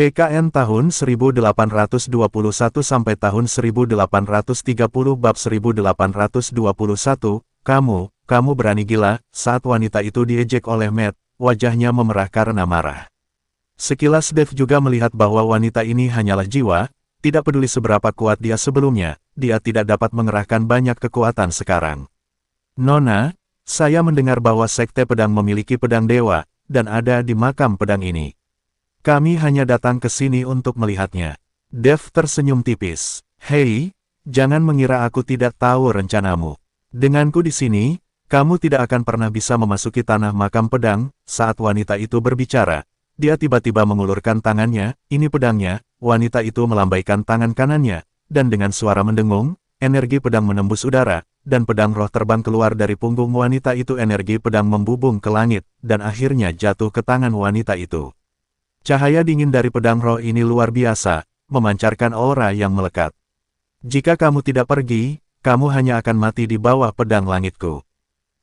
PKN tahun 1821 sampai tahun 1830 bab 1821, kamu berani gila. Saat wanita itu diejek oleh Matt, wajahnya memerah karena marah. Sekilas Dave juga melihat bahwa wanita ini hanyalah jiwa, tidak peduli seberapa kuat dia sebelumnya, dia tidak dapat mengerahkan banyak kekuatan sekarang. Nona, saya mendengar bahwa Sekte Pedang memiliki pedang dewa, dan ada di makam pedang ini. Kami hanya datang ke sini untuk melihatnya. Dave tersenyum tipis. Hei, jangan mengira aku tidak tahu rencanamu. Denganku di sini, kamu tidak akan pernah bisa memasuki tanah makam pedang. Saat wanita itu berbicara, dia tiba-tiba mengulurkan tangannya, ini pedangnya. Wanita itu melambaikan tangan kanannya, dan dengan suara mendengung, energi pedang menembus udara, dan pedang roh terbang keluar dari punggung wanita itu. Energi pedang membubung ke langit, dan akhirnya jatuh ke tangan wanita itu. Cahaya dingin dari pedang roh ini luar biasa, memancarkan aura yang melekat. Jika kamu tidak pergi, kamu hanya akan mati di bawah pedang langitku.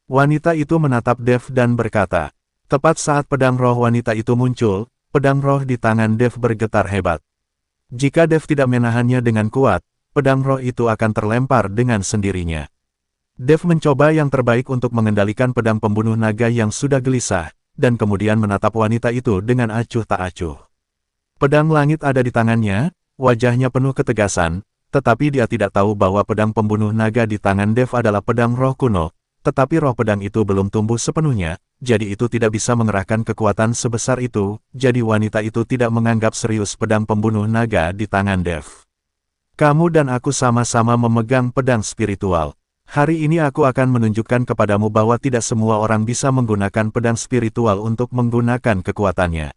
Wanita itu menatap Dave dan berkata. Tepat saat pedang roh wanita itu muncul, pedang roh di tangan Dave bergetar hebat. Jika Dave tidak menahannya dengan kuat, pedang roh itu akan terlempar dengan sendirinya. Dave mencoba yang terbaik untuk mengendalikan pedang pembunuh naga yang sudah gelisah, dan kemudian menatap wanita itu dengan acuh tak acuh. Pedang langit ada di tangannya, wajahnya penuh ketegasan, tetapi dia tidak tahu bahwa pedang pembunuh naga di tangan Dave adalah pedang roh kuno, tetapi roh pedang itu belum tumbuh sepenuhnya, jadi itu tidak bisa mengerahkan kekuatan sebesar itu, jadi wanita itu tidak menganggap serius pedang pembunuh naga di tangan Dave. Kamu dan aku sama-sama memegang pedang spiritual. Hari ini aku akan menunjukkan kepadamu bahwa tidak semua orang bisa menggunakan pedang spiritual untuk menggunakan kekuatannya.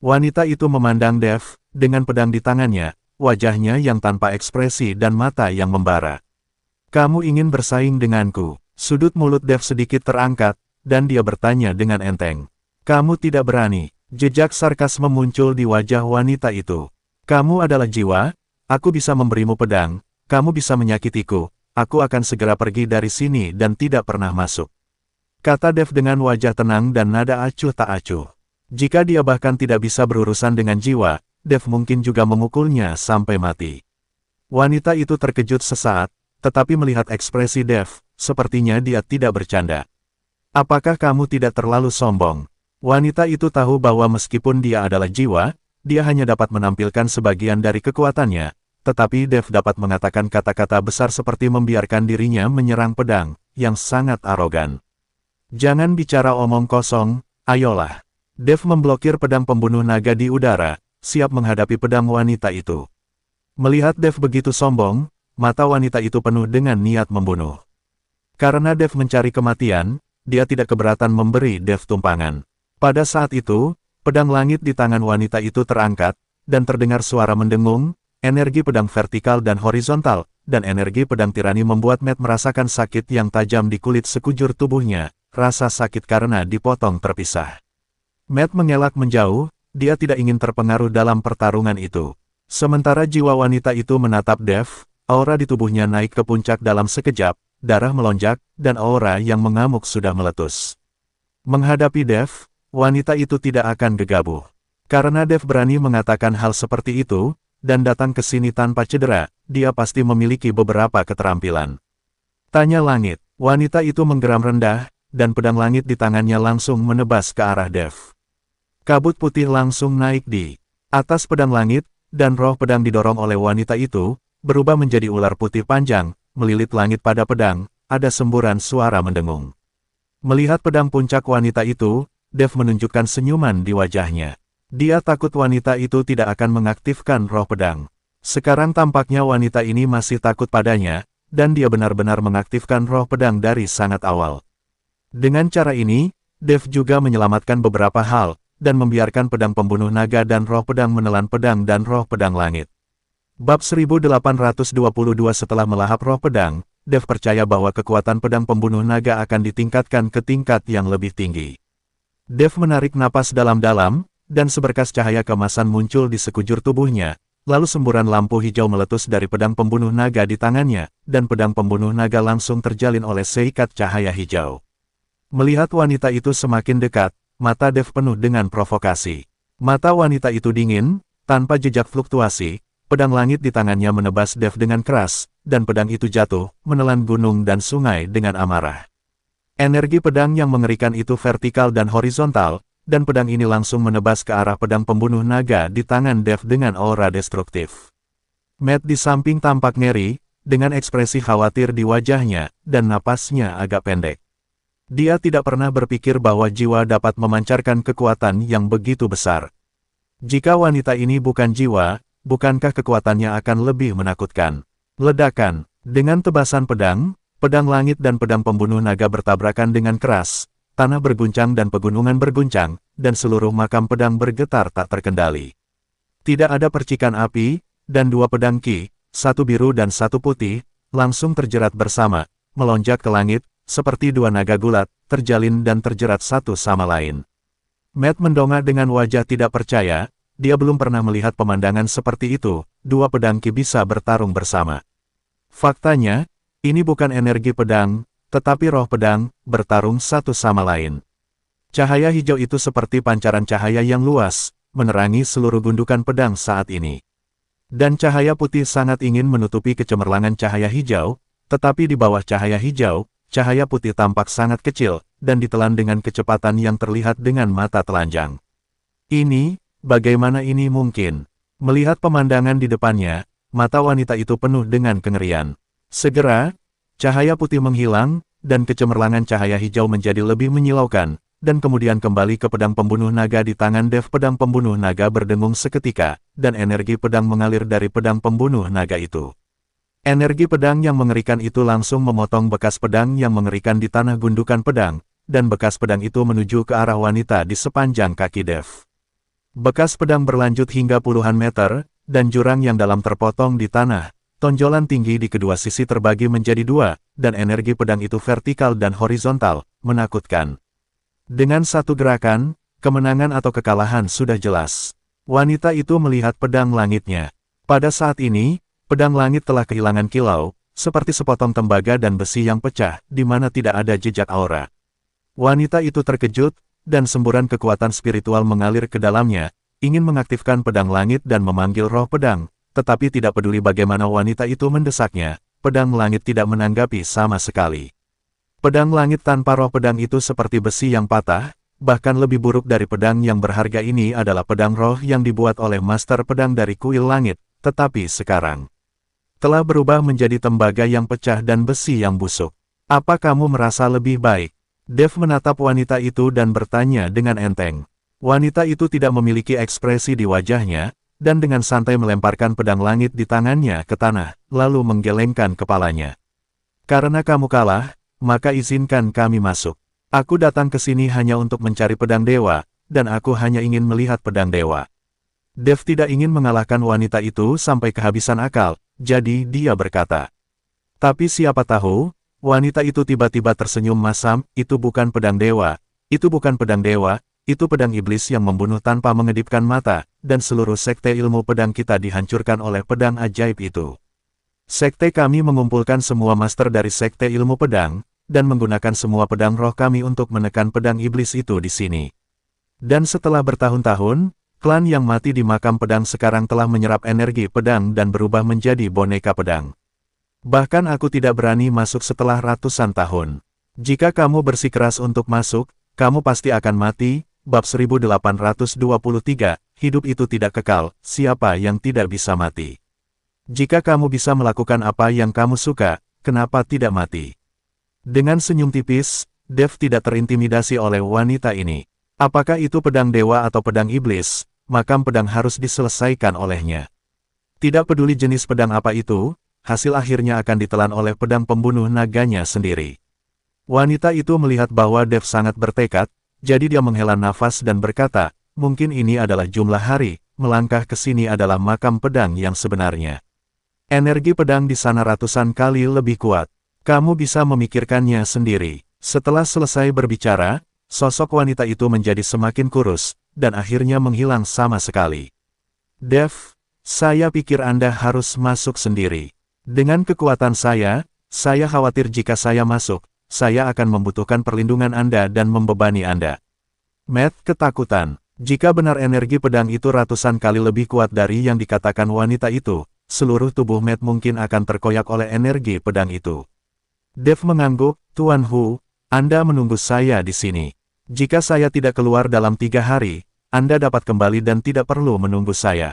Wanita itu memandang Dave, dengan pedang di tangannya, wajahnya yang tanpa ekspresi dan mata yang membara. Kamu ingin bersaing denganku? Sudut mulut Dave sedikit terangkat, dan dia bertanya dengan enteng. Kamu tidak berani. Jejak sarkasme muncul di wajah wanita itu. Kamu adalah jiwa, aku bisa memberimu pedang, kamu bisa menyakitiku. Aku akan segera pergi dari sini dan tidak pernah masuk. Kata Dave dengan wajah tenang dan nada acuh tak acuh. Jika dia bahkan tidak bisa berurusan dengan jiwa, Dave mungkin juga memukulnya sampai mati. Wanita itu terkejut sesaat, tetapi melihat ekspresi Dave, sepertinya dia tidak bercanda. Apakah kamu tidak terlalu sombong? Wanita itu tahu bahwa meskipun dia adalah jiwa, dia hanya dapat menampilkan sebagian dari kekuatannya. Tetapi Dave dapat mengatakan kata-kata besar seperti membiarkan dirinya menyerang pedang, yang sangat arogan. Jangan bicara omong kosong, ayolah. Dave memblokir pedang pembunuh naga di udara, siap menghadapi pedang wanita itu. Melihat Dave begitu sombong, mata wanita itu penuh dengan niat membunuh. Karena Dave mencari kematian, dia tidak keberatan memberi Dave tumpangan. Pada saat itu, pedang langit di tangan wanita itu terangkat, dan terdengar suara mendengung. Energi pedang vertikal dan horizontal, dan energi pedang tirani membuat Matt merasakan sakit yang tajam di kulit sekujur tubuhnya, rasa sakit karena dipotong terpisah. Matt mengelak menjauh, dia tidak ingin terpengaruh dalam pertarungan itu. Sementara jiwa wanita itu menatap Dave, aura di tubuhnya naik ke puncak dalam sekejap, darah melonjak, dan aura yang mengamuk sudah meletus. Menghadapi Dave, wanita itu tidak akan gegabah. Karena Dave berani mengatakan hal seperti itu, dan datang ke sini tanpa cedera, dia pasti memiliki beberapa keterampilan. Tanya langit, wanita itu menggeram rendah, dan pedang langit di tangannya langsung menebas ke arah Dave. Kabut putih langsung naik di atas pedang langit, dan roh pedang didorong oleh wanita itu, berubah menjadi ular putih panjang, melilit langit pada pedang, ada semburan suara mendengung. Melihat pedang puncak wanita itu, Dave menunjukkan senyuman di wajahnya. Dia takut wanita itu tidak akan mengaktifkan roh pedang. Sekarang tampaknya wanita ini masih takut padanya, dan dia benar-benar mengaktifkan roh pedang dari sangat awal. Dengan cara ini, Dave juga menyelamatkan beberapa hal, dan membiarkan pedang pembunuh naga dan roh pedang menelan pedang dan roh pedang langit. Bab 1822 setelah melahap roh pedang, Dave percaya bahwa kekuatan pedang pembunuh naga akan ditingkatkan ke tingkat yang lebih tinggi. Dave menarik napas dalam-dalam, dan seberkas cahaya keemasan muncul di sekujur tubuhnya, lalu semburan lampu hijau meletus dari pedang pembunuh naga di tangannya, dan pedang pembunuh naga langsung terjalin oleh seikat cahaya hijau. Melihat wanita itu semakin dekat, mata Dave penuh dengan provokasi. Mata wanita itu dingin, Tanpa jejak fluktuasi, pedang langit di tangannya menebas Dev dengan keras, dan pedang itu jatuh, menelan gunung dan sungai dengan amarah. Energi pedang yang mengerikan itu vertikal dan horizontal, dan pedang ini langsung menebas ke arah pedang pembunuh naga di tangan Dev dengan aura destruktif. Matt di samping tampak ngeri, dengan ekspresi khawatir di wajahnya, dan napasnya agak pendek. Dia tidak pernah berpikir bahwa jiwa dapat memancarkan kekuatan yang begitu besar. Jika wanita ini bukan jiwa, bukankah kekuatannya akan lebih menakutkan? Ledakan. Dengan tebasan pedang, pedang langit dan pedang pembunuh naga bertabrakan dengan keras, tanah berguncang dan pegunungan berguncang, dan seluruh makam pedang bergetar tak terkendali. Tidak ada percikan api, dan dua pedang Ki, satu biru dan satu putih, langsung terjerat bersama, melonjak ke langit, seperti dua naga gulat, terjalin dan terjerat satu sama lain. Matt mendongak dengan wajah tidak percaya, dia belum pernah melihat pemandangan seperti itu, dua pedang Ki bisa bertarung bersama. Faktanya, ini bukan energi pedang, tetapi roh pedang, bertarung satu sama lain. Cahaya hijau itu seperti pancaran cahaya yang luas, menerangi seluruh gundukan pedang saat ini. Dan cahaya putih sangat ingin menutupi kecemerlangan cahaya hijau, tetapi di bawah cahaya hijau, cahaya putih tampak sangat kecil, dan ditelan dengan kecepatan yang terlihat dengan mata telanjang. Bagaimana ini mungkin? Melihat pemandangan di depannya, mata wanita itu penuh dengan kengerian. Segera, cahaya putih menghilang, dan kecemerlangan cahaya hijau menjadi lebih menyilaukan, dan kemudian kembali ke pedang pembunuh naga di tangan Dev. Pedang pembunuh naga berdengung seketika, dan energi pedang mengalir dari pedang pembunuh naga itu. Energi pedang yang mengerikan itu langsung memotong bekas pedang yang mengerikan di tanah gundukan pedang, dan bekas pedang itu menuju ke arah wanita di sepanjang kaki Dev. Bekas pedang berlanjut hingga puluhan meter, dan jurang yang dalam terpotong di tanah. Tonjolan tinggi di kedua sisi terbagi menjadi dua, dan energi pedang itu vertikal dan horizontal, menakutkan. Dengan satu gerakan, kemenangan atau kekalahan sudah jelas. Wanita itu melihat pedang langitnya. Pada saat ini, pedang langit telah kehilangan kilau, seperti sepotong tembaga dan besi yang pecah, di mana tidak ada jejak aura. Wanita itu terkejut, dan semburan kekuatan spiritual mengalir ke dalamnya, ingin mengaktifkan pedang langit dan memanggil roh pedang, tetapi tidak peduli bagaimana wanita itu mendesaknya, pedang langit tidak menanggapi sama sekali. Pedang langit tanpa roh pedang itu seperti besi yang patah, bahkan lebih buruk dari pedang yang berharga ini adalah pedang roh yang dibuat oleh master pedang dari kuil langit, tetapi sekarang telah berubah menjadi tembaga yang pecah dan besi yang busuk. Apa kamu merasa lebih baik? Dev menatap wanita itu dan bertanya dengan enteng. Wanita itu tidak memiliki ekspresi di wajahnya, dan dengan santai melemparkan pedang langit di tangannya ke tanah, lalu menggelengkan kepalanya. Karena kamu kalah, maka izinkan kami masuk. Aku datang ke sini hanya untuk mencari pedang dewa, dan aku hanya ingin melihat pedang dewa. Dev tidak ingin mengalahkan wanita itu sampai kehabisan akal, jadi dia berkata. Tapi siapa tahu, wanita itu tiba-tiba tersenyum masam, itu bukan pedang dewa, itu bukan pedang dewa, itu pedang iblis yang membunuh tanpa mengedipkan mata, dan seluruh sekte ilmu pedang kita dihancurkan oleh pedang ajaib itu. Sekte kami mengumpulkan semua master dari sekte ilmu pedang, dan menggunakan semua pedang roh kami untuk menekan pedang iblis itu di sini. Dan setelah bertahun-tahun, klan yang mati di makam pedang sekarang telah menyerap energi pedang dan berubah menjadi boneka pedang. Bahkan aku tidak berani masuk setelah ratusan tahun. Jika kamu bersikeras untuk masuk, kamu pasti akan mati. Bab 1823, hidup itu tidak kekal, siapa yang tidak bisa mati? Jika kamu bisa melakukan apa yang kamu suka, kenapa tidak mati? Dengan senyum tipis, Dev tidak terintimidasi oleh wanita ini. Apakah itu pedang dewa atau pedang iblis, makam pedang harus diselesaikan olehnya. Tidak peduli jenis pedang apa itu, hasil akhirnya akan ditelan oleh pedang pembunuh naganya sendiri. Wanita itu melihat bahwa Dev sangat bertekad, jadi dia menghela nafas dan berkata, mungkin ini adalah jumlah hari, melangkah ke sini adalah makam pedang yang sebenarnya. Energi pedang di sana ratusan kali lebih kuat. Kamu bisa memikirkannya sendiri. Setelah selesai berbicara, sosok wanita itu menjadi semakin kurus, dan akhirnya menghilang sama sekali. Dev, saya pikir Anda harus masuk sendiri. Dengan kekuatan saya khawatir jika saya masuk, saya akan membutuhkan perlindungan Anda dan membebani Anda. Matt ketakutan. Jika benar energi pedang itu ratusan kali lebih kuat dari yang dikatakan wanita itu, seluruh tubuh Matt mungkin akan terkoyak oleh energi pedang itu. Dev mengangguk, Tuan Hu, Anda menunggu saya di sini. Jika saya tidak keluar dalam 3 hari, Anda dapat kembali dan tidak perlu menunggu saya.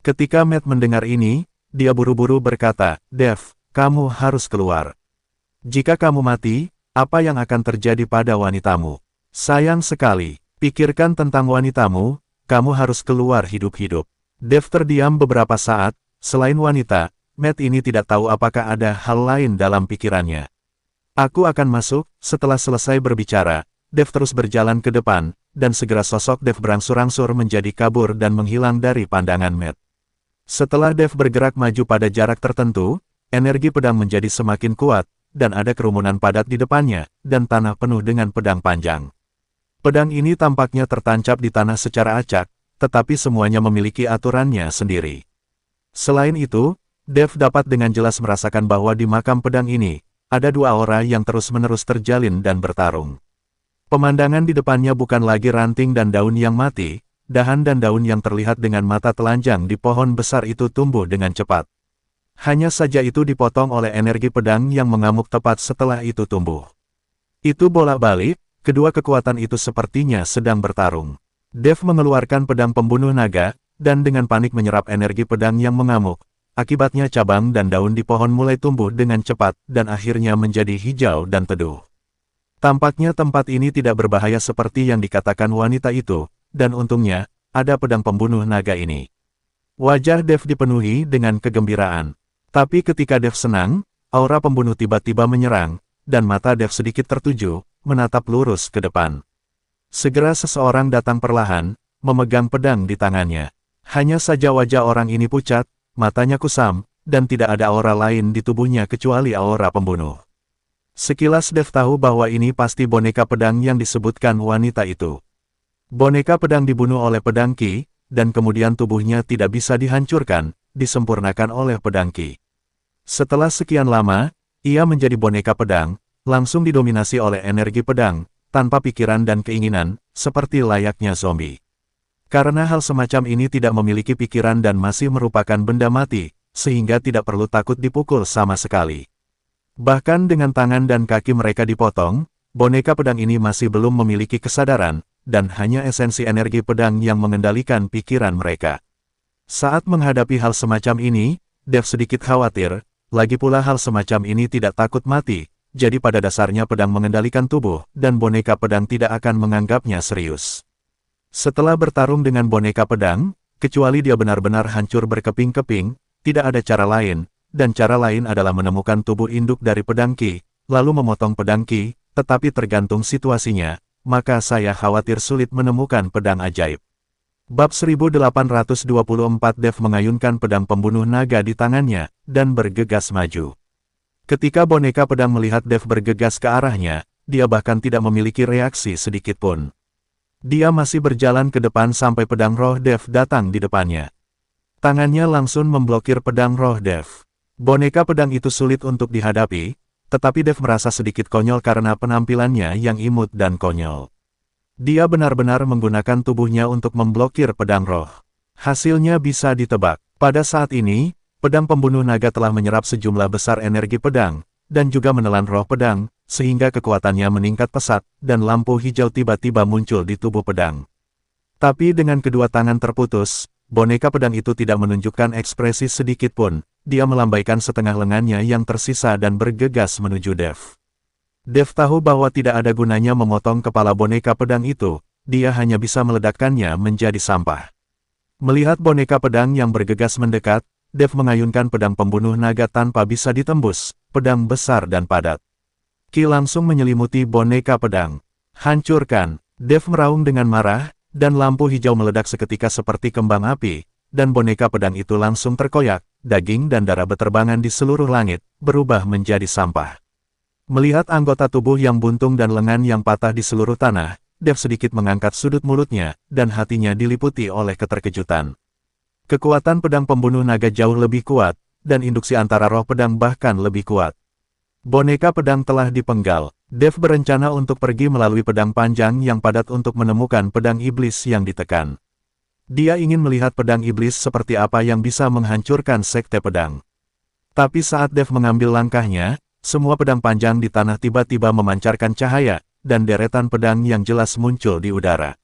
Ketika Matt mendengar ini, dia buru-buru berkata, Dev, kamu harus keluar. Jika kamu mati, apa yang akan terjadi pada wanitamu? Sayang sekali. Pikirkan tentang wanitamu, kamu harus keluar hidup-hidup. Dev terdiam beberapa saat, selain wanita, Matt ini tidak tahu apakah ada hal lain dalam pikirannya. Aku akan masuk. Setelah selesai berbicara, Dev terus berjalan ke depan, dan segera sosok Dev berangsur-angsur menjadi kabur dan menghilang dari pandangan Matt. Setelah Dev bergerak maju pada jarak tertentu, energi pedang menjadi semakin kuat, dan ada kerumunan padat di depannya, dan tanah penuh dengan pedang panjang. Pedang ini tampaknya tertancap di tanah secara acak, tetapi semuanya memiliki aturannya sendiri. Selain itu, Dev dapat dengan jelas merasakan bahwa di makam pedang ini, ada 2 aura yang terus-menerus terjalin dan bertarung. Pemandangan di depannya bukan lagi ranting dan daun yang mati, dahan dan daun yang terlihat dengan mata telanjang di pohon besar itu tumbuh dengan cepat. Hanya saja itu dipotong oleh energi pedang yang mengamuk tepat setelah itu tumbuh. Itu bolak-balik. Kedua kekuatan itu sepertinya sedang bertarung. Dev mengeluarkan pedang pembunuh naga, dan dengan panik menyerap energi pedang yang mengamuk. Akibatnya cabang dan daun di pohon mulai tumbuh dengan cepat, dan akhirnya menjadi hijau dan teduh. Tampaknya tempat ini tidak berbahaya seperti yang dikatakan wanita itu, dan untungnya, ada pedang pembunuh naga ini. Wajah Dev dipenuhi dengan kegembiraan. Tapi ketika Dev senang, aura pembunuh tiba-tiba menyerang, dan mata Dev sedikit tertuju, menatap lurus ke depan. Segera seseorang datang perlahan, memegang pedang di tangannya. Hanya saja wajah orang ini pucat, matanya kusam, dan tidak ada aura lain di tubuhnya kecuali aura pembunuh. Sekilas Dev tahu bahwa ini pasti boneka pedang yang disebutkan wanita itu. Boneka pedang dibunuh oleh pedang Qi, dan kemudian tubuhnya tidak bisa dihancurkan, disempurnakan oleh pedang Qi. Setelah sekian lama, ia menjadi boneka pedang, langsung didominasi oleh energi pedang, tanpa pikiran dan keinginan, seperti layaknya zombie. Karena hal semacam ini tidak memiliki pikiran dan masih merupakan benda mati, sehingga tidak perlu takut dipukul sama sekali. Bahkan dengan tangan dan kaki mereka dipotong, boneka pedang ini masih belum memiliki kesadaran, dan hanya esensi energi pedang yang mengendalikan pikiran mereka. Saat menghadapi hal semacam ini, Dev sedikit khawatir, lagi pula hal semacam ini tidak takut mati. Jadi pada dasarnya pedang mengendalikan tubuh, dan boneka pedang tidak akan menganggapnya serius. Setelah bertarung dengan boneka pedang, kecuali dia benar-benar hancur berkeping-keping, tidak ada cara lain, dan cara lain adalah menemukan tubuh induk dari pedang Qi, lalu memotong pedang Qi, tetapi tergantung situasinya, maka saya khawatir sulit menemukan pedang ajaib. Bab 1824 Dev mengayunkan pedang pembunuh naga di tangannya, dan bergegas maju. Ketika boneka pedang melihat Dev bergegas ke arahnya, dia bahkan tidak memiliki reaksi sedikit pun. Dia masih berjalan ke depan sampai pedang roh Dev datang di depannya. Tangannya langsung memblokir pedang roh Dev. Boneka pedang itu sulit untuk dihadapi, tetapi Dev merasa sedikit konyol karena penampilannya yang imut dan konyol. Dia benar-benar menggunakan tubuhnya untuk memblokir pedang roh. Hasilnya bisa ditebak. Pada saat ini, pedang pembunuh naga telah menyerap sejumlah besar energi pedang, dan juga menelan roh pedang, sehingga kekuatannya meningkat pesat, dan lampu hijau tiba-tiba muncul di tubuh pedang. Tapi dengan kedua tangan terputus, boneka pedang itu tidak menunjukkan ekspresi sedikit pun, dia melambaikan setengah lengannya yang tersisa dan bergegas menuju Dev. Dev tahu bahwa tidak ada gunanya memotong kepala boneka pedang itu, dia hanya bisa meledakkannya menjadi sampah. Melihat boneka pedang yang bergegas mendekat, Dev mengayunkan pedang pembunuh naga tanpa bisa ditembus, pedang besar dan padat. Qi langsung menyelimuti boneka pedang. Hancurkan! Dev meraung dengan marah, dan lampu hijau meledak seketika seperti kembang api, dan boneka pedang itu langsung terkoyak, daging dan darah beterbangan di seluruh langit, berubah menjadi sampah. Melihat anggota tubuh yang buntung dan lengan yang patah di seluruh tanah, Dev sedikit mengangkat sudut mulutnya, dan hatinya diliputi oleh keterkejutan. Kekuatan pedang pembunuh naga jauh lebih kuat, dan induksi antara roh pedang bahkan lebih kuat. Boneka pedang telah dipenggal. Dev berencana untuk pergi melalui pedang panjang yang padat untuk menemukan pedang iblis yang ditekan. Dia ingin melihat pedang iblis seperti apa yang bisa menghancurkan sekte pedang. Tapi saat Dev mengambil langkahnya, semua pedang panjang di tanah tiba-tiba memancarkan cahaya, dan deretan pedang yang jelas muncul di udara.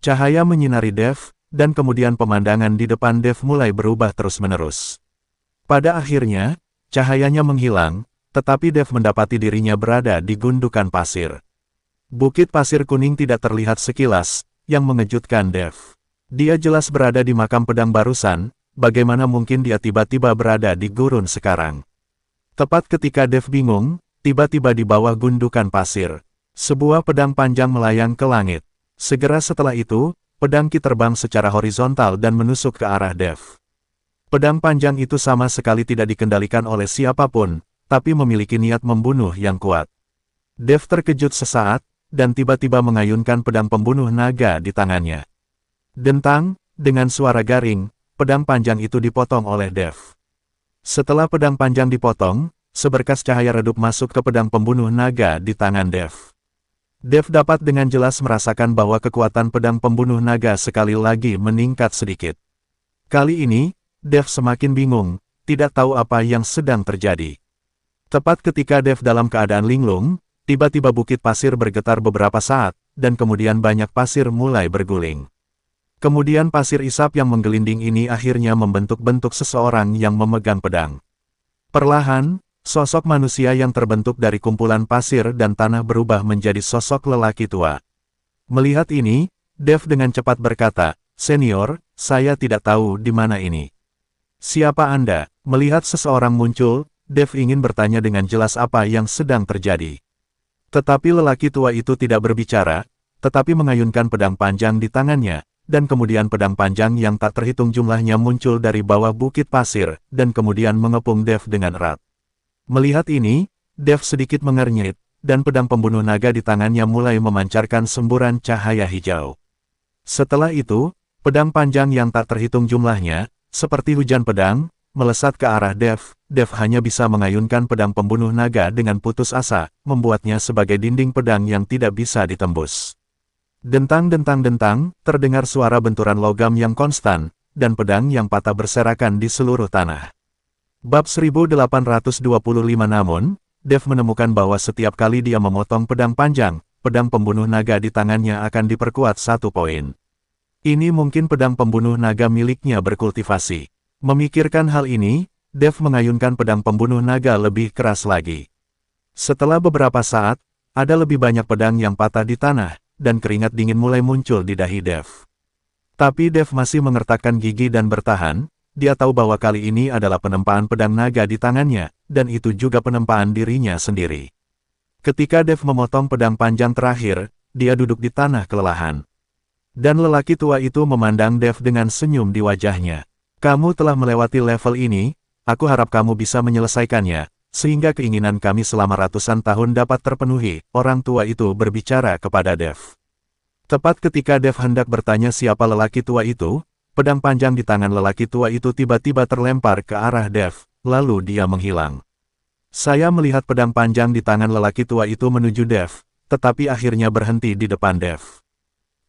Cahaya menyinari Dev, dan kemudian pemandangan di depan Dev mulai berubah terus-menerus. Pada akhirnya, cahayanya menghilang, tetapi Dev mendapati dirinya berada di gundukan pasir. Bukit pasir kuning tidak terlihat sekilas, yang mengejutkan Dev. Dia jelas berada di makam pedang barusan, bagaimana mungkin dia tiba-tiba berada di gurun sekarang. Tepat ketika Dev bingung, tiba-tiba di bawah gundukan pasir, sebuah pedang panjang melayang ke langit. Segera setelah itu, pedang Ki terbang secara horizontal dan menusuk ke arah Dev. Pedang panjang itu sama sekali tidak dikendalikan oleh siapapun, tapi memiliki niat membunuh yang kuat. Dev terkejut sesaat, dan tiba-tiba mengayunkan pedang pembunuh naga di tangannya. Dentang, dengan suara garing, pedang panjang itu dipotong oleh Dev. Setelah pedang panjang dipotong, seberkas cahaya redup masuk ke pedang pembunuh naga di tangan Dev. Dev dapat dengan jelas merasakan bahwa kekuatan pedang pembunuh naga sekali lagi meningkat sedikit. Kali ini, Dev semakin bingung, tidak tahu apa yang sedang terjadi. Tepat ketika Dev dalam keadaan linglung, tiba-tiba bukit pasir bergetar beberapa saat, dan kemudian banyak pasir mulai berguling. Kemudian pasir isap yang menggelinding ini akhirnya membentuk bentuk seseorang yang memegang pedang. Perlahan, sosok manusia yang terbentuk dari kumpulan pasir dan tanah berubah menjadi sosok lelaki tua. Melihat ini, Dev dengan cepat berkata, "Senior, saya tidak tahu di mana ini." "Siapa Anda?" Melihat seseorang muncul, Dev ingin bertanya dengan jelas apa yang sedang terjadi. Tetapi lelaki tua itu tidak berbicara, tetapi mengayunkan pedang panjang di tangannya, dan kemudian pedang panjang yang tak terhitung jumlahnya muncul dari bawah bukit pasir, dan kemudian mengepung Dev dengan erat. Melihat ini, Dev sedikit mengernyit, dan pedang pembunuh naga di tangannya mulai memancarkan semburan cahaya hijau. Setelah itu, pedang panjang yang tak terhitung jumlahnya, seperti hujan pedang, melesat ke arah Dev. Dev hanya bisa mengayunkan pedang pembunuh naga dengan putus asa, membuatnya sebagai dinding pedang yang tidak bisa ditembus. Dentang-dentang-dentang, terdengar suara benturan logam yang konstan, dan pedang yang patah berserakan di seluruh tanah. Bab 1825. Namun, Dev menemukan bahwa setiap kali dia memotong pedang panjang, pedang pembunuh naga di tangannya akan diperkuat 1 poin. Ini mungkin pedang pembunuh naga miliknya berkultivasi. Memikirkan hal ini, Dev mengayunkan pedang pembunuh naga lebih keras lagi. Setelah beberapa saat, ada lebih banyak pedang yang patah di tanah, dan keringat dingin mulai muncul di dahi Dev. Tapi Dev masih mengertakkan gigi dan bertahan. Dia tahu bahwa kali ini adalah penempaan pedang naga di tangannya, dan itu juga penempaan dirinya sendiri. Ketika Dev memotong pedang panjang terakhir, dia duduk di tanah kelelahan. Dan lelaki tua itu memandang Dev dengan senyum di wajahnya. "Kamu telah melewati level ini, aku harap kamu bisa menyelesaikannya, sehingga keinginan kami selama ratusan tahun dapat terpenuhi," orang tua itu berbicara kepada Dev. Tepat ketika Dev hendak bertanya siapa lelaki tua itu, pedang panjang di tangan lelaki tua itu tiba-tiba terlempar ke arah Dev, lalu dia menghilang. Saya melihat pedang panjang di tangan lelaki tua itu menuju Dev, tetapi akhirnya berhenti di depan Dev.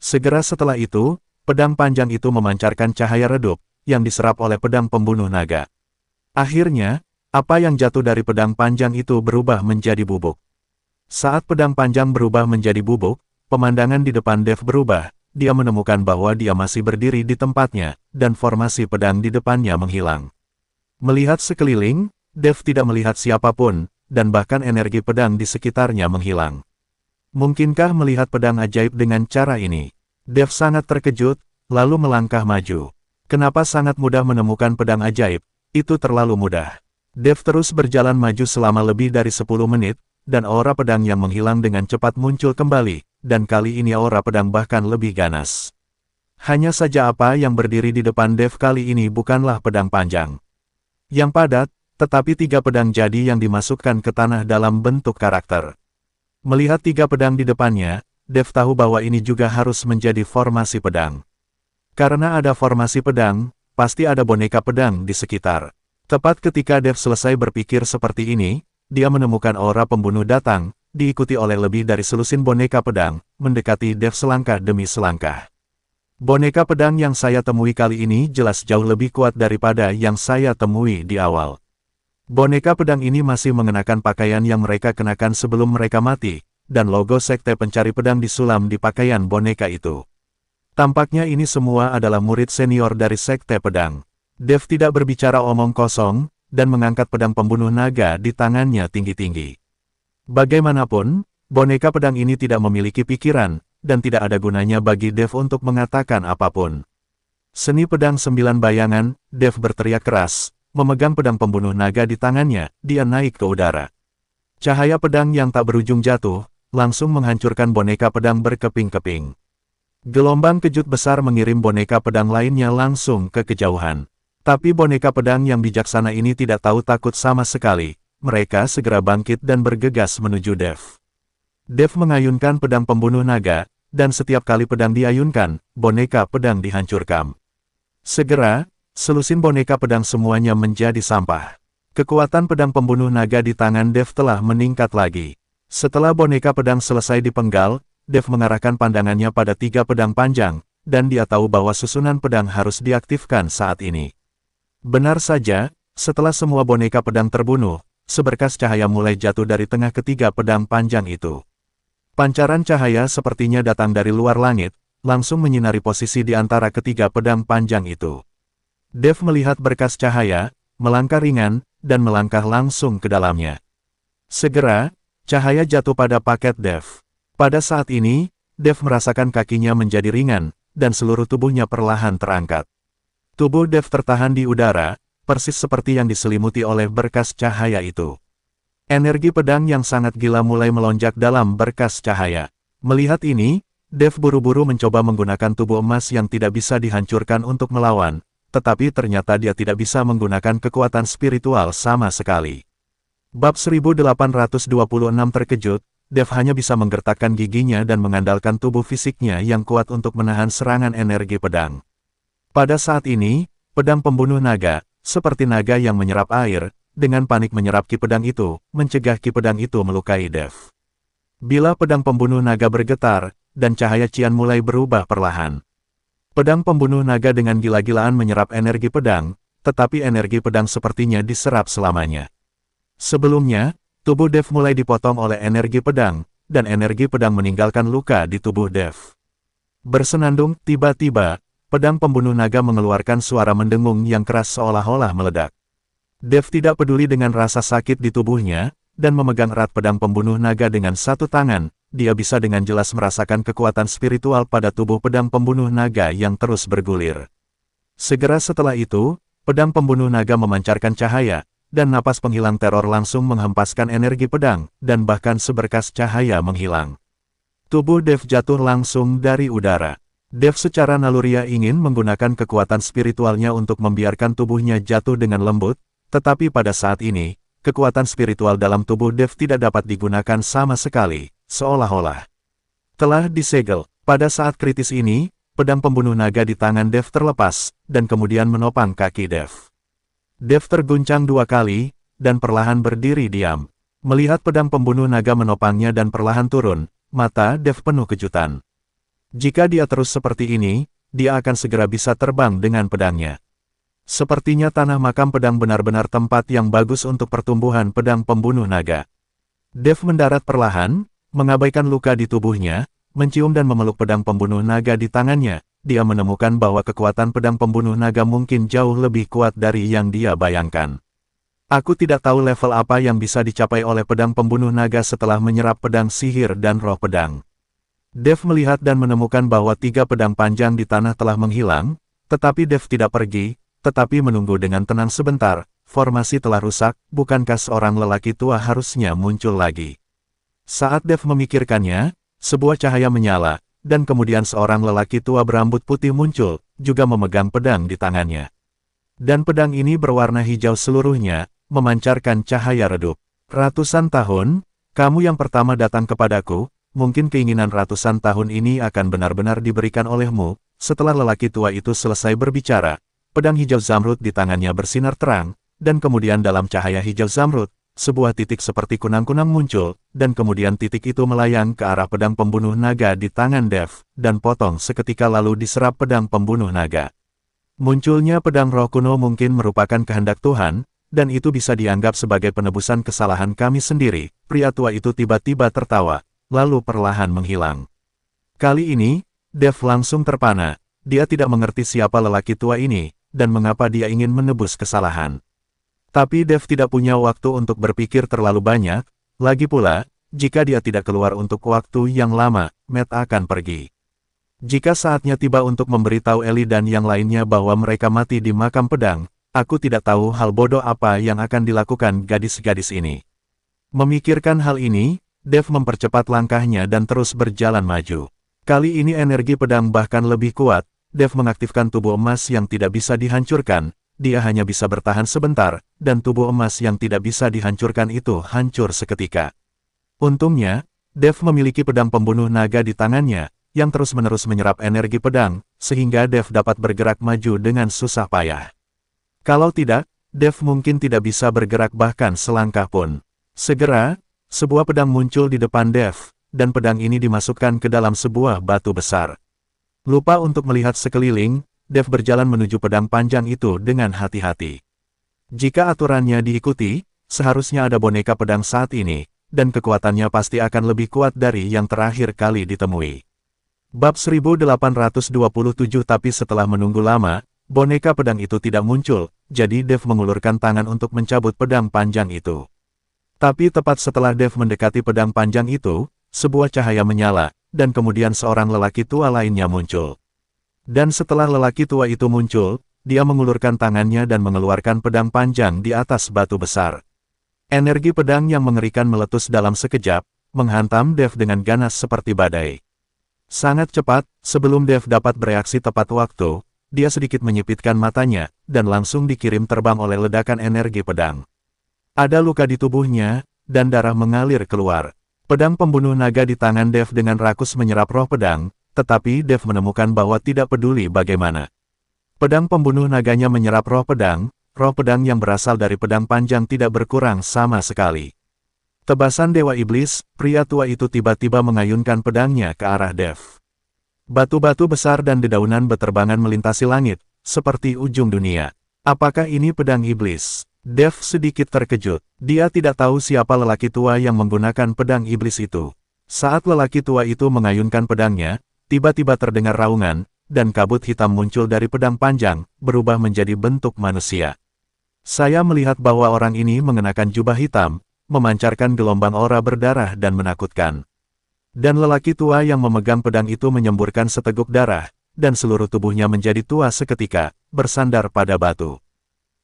Segera setelah itu, pedang panjang itu memancarkan cahaya redup, yang diserap oleh pedang pembunuh naga. Akhirnya, apa yang jatuh dari pedang panjang itu berubah menjadi bubuk. Saat pedang panjang berubah menjadi bubuk, pemandangan di depan Dev berubah. Dia menemukan bahwa dia masih berdiri di tempatnya, dan formasi pedang di depannya menghilang. Melihat sekeliling, Dev tidak melihat siapapun, dan bahkan energi pedang di sekitarnya menghilang. Mungkinkah melihat pedang ajaib dengan cara ini? Dev sangat terkejut, lalu melangkah maju. Kenapa sangat mudah menemukan pedang ajaib? Itu terlalu mudah. Dev terus berjalan maju selama lebih dari 10 menit, dan aura pedang yang menghilang dengan cepat muncul kembali, dan kali ini aura pedang bahkan lebih ganas. Hanya saja apa yang berdiri di depan Dev kali ini bukanlah pedang panjang yang padat, tetapi 3 pedang jadi yang dimasukkan ke tanah dalam bentuk karakter. Melihat 3 pedang di depannya, Dev tahu bahwa ini juga harus menjadi formasi pedang. Karena ada formasi pedang, pasti ada boneka pedang di sekitar. Tepat ketika Dev selesai berpikir seperti ini, dia menemukan aura pembunuh datang, diikuti oleh lebih dari selusin boneka pedang, mendekati Dev selangkah demi selangkah. Boneka pedang yang saya temui kali ini jelas jauh lebih kuat daripada yang saya temui di awal. Boneka pedang ini masih mengenakan pakaian yang mereka kenakan sebelum mereka mati, dan logo sekte pencari pedang disulam di pakaian boneka itu. Tampaknya ini semua adalah murid senior dari sekte pedang. Dev tidak berbicara omong kosong, dan mengangkat pedang pembunuh naga di tangannya tinggi-tinggi. Bagaimanapun, boneka pedang ini tidak memiliki pikiran, dan tidak ada gunanya bagi Dev untuk mengatakan apapun. Seni pedang 9 bayangan, Dev berteriak keras, memegang pedang pembunuh naga di tangannya, dia naik ke udara. Cahaya pedang yang tak berujung jatuh, langsung menghancurkan boneka pedang berkeping-keping. Gelombang kejut besar mengirim boneka pedang lainnya langsung ke kejauhan. Tapi boneka pedang yang bijaksana ini tidak tahu takut sama sekali. Mereka segera bangkit dan bergegas menuju Dev. Dev mengayunkan pedang pembunuh naga, dan setiap kali pedang diayunkan, boneka pedang dihancurkan. Segera, selusin boneka pedang semuanya menjadi sampah. Kekuatan pedang pembunuh naga di tangan Dev telah meningkat lagi. Setelah boneka pedang selesai dipenggal, Dev mengarahkan pandangannya pada 3 pedang panjang, dan dia tahu bahwa susunan pedang harus diaktifkan saat ini. Benar saja, setelah semua boneka pedang terbunuh, seberkas cahaya mulai jatuh dari tengah ketiga pedang panjang itu. Pancaran cahaya sepertinya datang dari luar langit, langsung menyinari posisi di antara ketiga pedang panjang itu. Dev melihat berkas cahaya, melangkah ringan, dan melangkah langsung ke dalamnya. Segera, cahaya jatuh pada paket Dev. Pada saat ini, Dev merasakan kakinya menjadi ringan, dan seluruh tubuhnya perlahan terangkat. Tubuh Dev tertahan di udara, persis seperti yang diselimuti oleh berkas cahaya itu. Energi pedang yang sangat gila mulai melonjak dalam berkas cahaya. Melihat ini, Dev buru-buru mencoba menggunakan tubuh emas yang tidak bisa dihancurkan untuk melawan, tetapi ternyata dia tidak bisa menggunakan kekuatan spiritual sama sekali. Bab 1826 terkejut, Dev hanya bisa menggertakkan giginya dan mengandalkan tubuh fisiknya yang kuat untuk menahan serangan energi pedang. Pada saat ini, pedang pembunuh naga, seperti naga yang menyerap air, dengan panik menyerap ki pedang itu, mencegah ki pedang itu melukai Dev. Bila pedang pembunuh naga bergetar, dan cahaya cian mulai berubah perlahan. Pedang pembunuh naga dengan gila-gilaan menyerap energi pedang, tetapi energi pedang sepertinya diserap selamanya. Sebelumnya, tubuh Dev mulai dipotong oleh energi pedang, dan energi pedang meninggalkan luka di tubuh Dev. Bersenandung, tiba-tiba, pedang pembunuh naga mengeluarkan suara mendengung yang keras seolah-olah meledak. Dev tidak peduli dengan rasa sakit di tubuhnya, dan memegang erat pedang pembunuh naga dengan satu tangan, dia bisa dengan jelas merasakan kekuatan spiritual pada tubuh pedang pembunuh naga yang terus bergulir. Segera setelah itu, pedang pembunuh naga memancarkan cahaya, dan napas penghilang teror langsung menghempaskan energi pedang, dan bahkan seberkas cahaya menghilang. Tubuh Dev jatuh langsung dari udara. Dev secara naluriah ingin menggunakan kekuatan spiritualnya untuk membiarkan tubuhnya jatuh dengan lembut, tetapi pada saat ini, kekuatan spiritual dalam tubuh Dev tidak dapat digunakan sama sekali, seolah-olah telah disegel. Pada saat kritis ini, pedang pembunuh naga di tangan Dev terlepas, dan kemudian menopang kaki Dev. Dev terguncang 2 kali, dan perlahan berdiri diam. Melihat pedang pembunuh naga menopangnya dan perlahan turun, mata Dev penuh kejutan. Jika dia terus seperti ini, dia akan segera bisa terbang dengan pedangnya. Sepertinya tanah makam pedang benar-benar tempat yang bagus untuk pertumbuhan pedang pembunuh naga. Dev mendarat perlahan, mengabaikan luka di tubuhnya, mencium dan memeluk pedang pembunuh naga di tangannya. Dia menemukan bahwa kekuatan pedang pembunuh naga mungkin jauh lebih kuat dari yang dia bayangkan. Aku tidak tahu level apa yang bisa dicapai oleh pedang pembunuh naga setelah menyerap pedang sihir dan roh pedang. Dev melihat dan menemukan bahwa 3 pedang panjang di tanah telah menghilang, tetapi Dev tidak pergi, tetapi menunggu dengan tenang sebentar. Formasi telah rusak, bukankah seorang lelaki tua harusnya muncul lagi? Saat Dev memikirkannya, sebuah cahaya menyala, dan kemudian seorang lelaki tua berambut putih muncul, juga memegang pedang di tangannya. Dan pedang ini berwarna hijau seluruhnya, memancarkan cahaya redup. Ratusan tahun, kamu yang pertama datang kepadaku, mungkin keinginan ratusan tahun ini akan benar-benar diberikan olehmu. Setelah lelaki tua itu selesai berbicara, pedang hijau zamrud di tangannya bersinar terang, dan kemudian dalam cahaya hijau zamrud, sebuah titik seperti kunang-kunang muncul, dan kemudian titik itu melayang ke arah pedang pembunuh naga di tangan Dev, dan potong seketika lalu diserap pedang pembunuh naga. Munculnya pedang roh kuno mungkin merupakan kehendak Tuhan, dan itu bisa dianggap sebagai penebusan kesalahan kami sendiri. Pria tua itu tiba-tiba tertawa, lalu perlahan menghilang. Kali ini, Dev langsung terpana. Dia tidak mengerti siapa lelaki tua ini, dan mengapa dia ingin menebus kesalahan. Tapi Dev tidak punya waktu untuk berpikir terlalu banyak, lagi pula, jika dia tidak keluar untuk waktu yang lama, Matt akan pergi. Jika saatnya tiba untuk memberitahu Ellie dan yang lainnya bahwa mereka mati di makam pedang, aku tidak tahu hal bodoh apa yang akan dilakukan gadis-gadis ini. Memikirkan hal ini, Dev mempercepat langkahnya dan terus berjalan maju. Kali ini energi pedang bahkan lebih kuat, Dev mengaktifkan tubuh emas yang tidak bisa dihancurkan. Dia hanya bisa bertahan sebentar, dan tubuh emas yang tidak bisa dihancurkan itu hancur seketika. Untungnya, Dev memiliki pedang pembunuh naga di tangannya, yang terus-menerus menyerap energi pedang, sehingga Dev dapat bergerak maju dengan susah payah. Kalau tidak, Dev mungkin tidak bisa bergerak bahkan selangkah pun. Segera, sebuah pedang muncul di depan Dev, dan pedang ini dimasukkan ke dalam sebuah batu besar. Lupa untuk melihat sekeliling, Dev berjalan menuju pedang panjang itu dengan hati-hati. Jika aturannya diikuti, seharusnya ada boneka pedang saat ini, dan kekuatannya pasti akan lebih kuat dari yang terakhir kali ditemui. Bab 1827. Tapi setelah menunggu lama, boneka pedang itu tidak muncul, jadi Dev mengulurkan tangan untuk mencabut pedang panjang itu. Tapi tepat setelah Dev mendekati pedang panjang itu, sebuah cahaya menyala, dan kemudian seorang lelaki tua lainnya muncul. Dan setelah lelaki tua itu muncul, dia mengulurkan tangannya dan mengeluarkan pedang panjang di atas batu besar. Energi pedang yang mengerikan meletus dalam sekejap, menghantam Dev dengan ganas seperti badai. Sangat cepat, sebelum Dev dapat bereaksi tepat waktu, dia sedikit menyipitkan matanya, dan langsung dikirim terbang oleh ledakan energi pedang. Ada luka di tubuhnya, dan darah mengalir keluar. Pedang pembunuh naga di tangan Dev dengan rakus menyerap roh pedang, tetapi Dev menemukan bahwa tidak peduli bagaimana. Pedang pembunuh naganya menyerap roh pedang yang berasal dari pedang panjang tidak berkurang sama sekali. Tebasan Dewa Iblis, pria tua itu tiba-tiba mengayunkan pedangnya ke arah Dev. Batu-batu besar dan dedaunan beterbangan melintasi langit, seperti ujung dunia. Apakah ini pedang iblis? Dev sedikit terkejut. Dia tidak tahu siapa lelaki tua yang menggunakan pedang iblis itu. Saat lelaki tua itu mengayunkan pedangnya, tiba-tiba terdengar raungan, dan kabut hitam muncul dari pedang panjang, berubah menjadi bentuk manusia. Saya melihat bahwa orang ini mengenakan jubah hitam, memancarkan gelombang aura berdarah dan menakutkan. Dan lelaki tua yang memegang pedang itu menyemburkan seteguk darah, dan seluruh tubuhnya menjadi tua seketika, bersandar pada batu.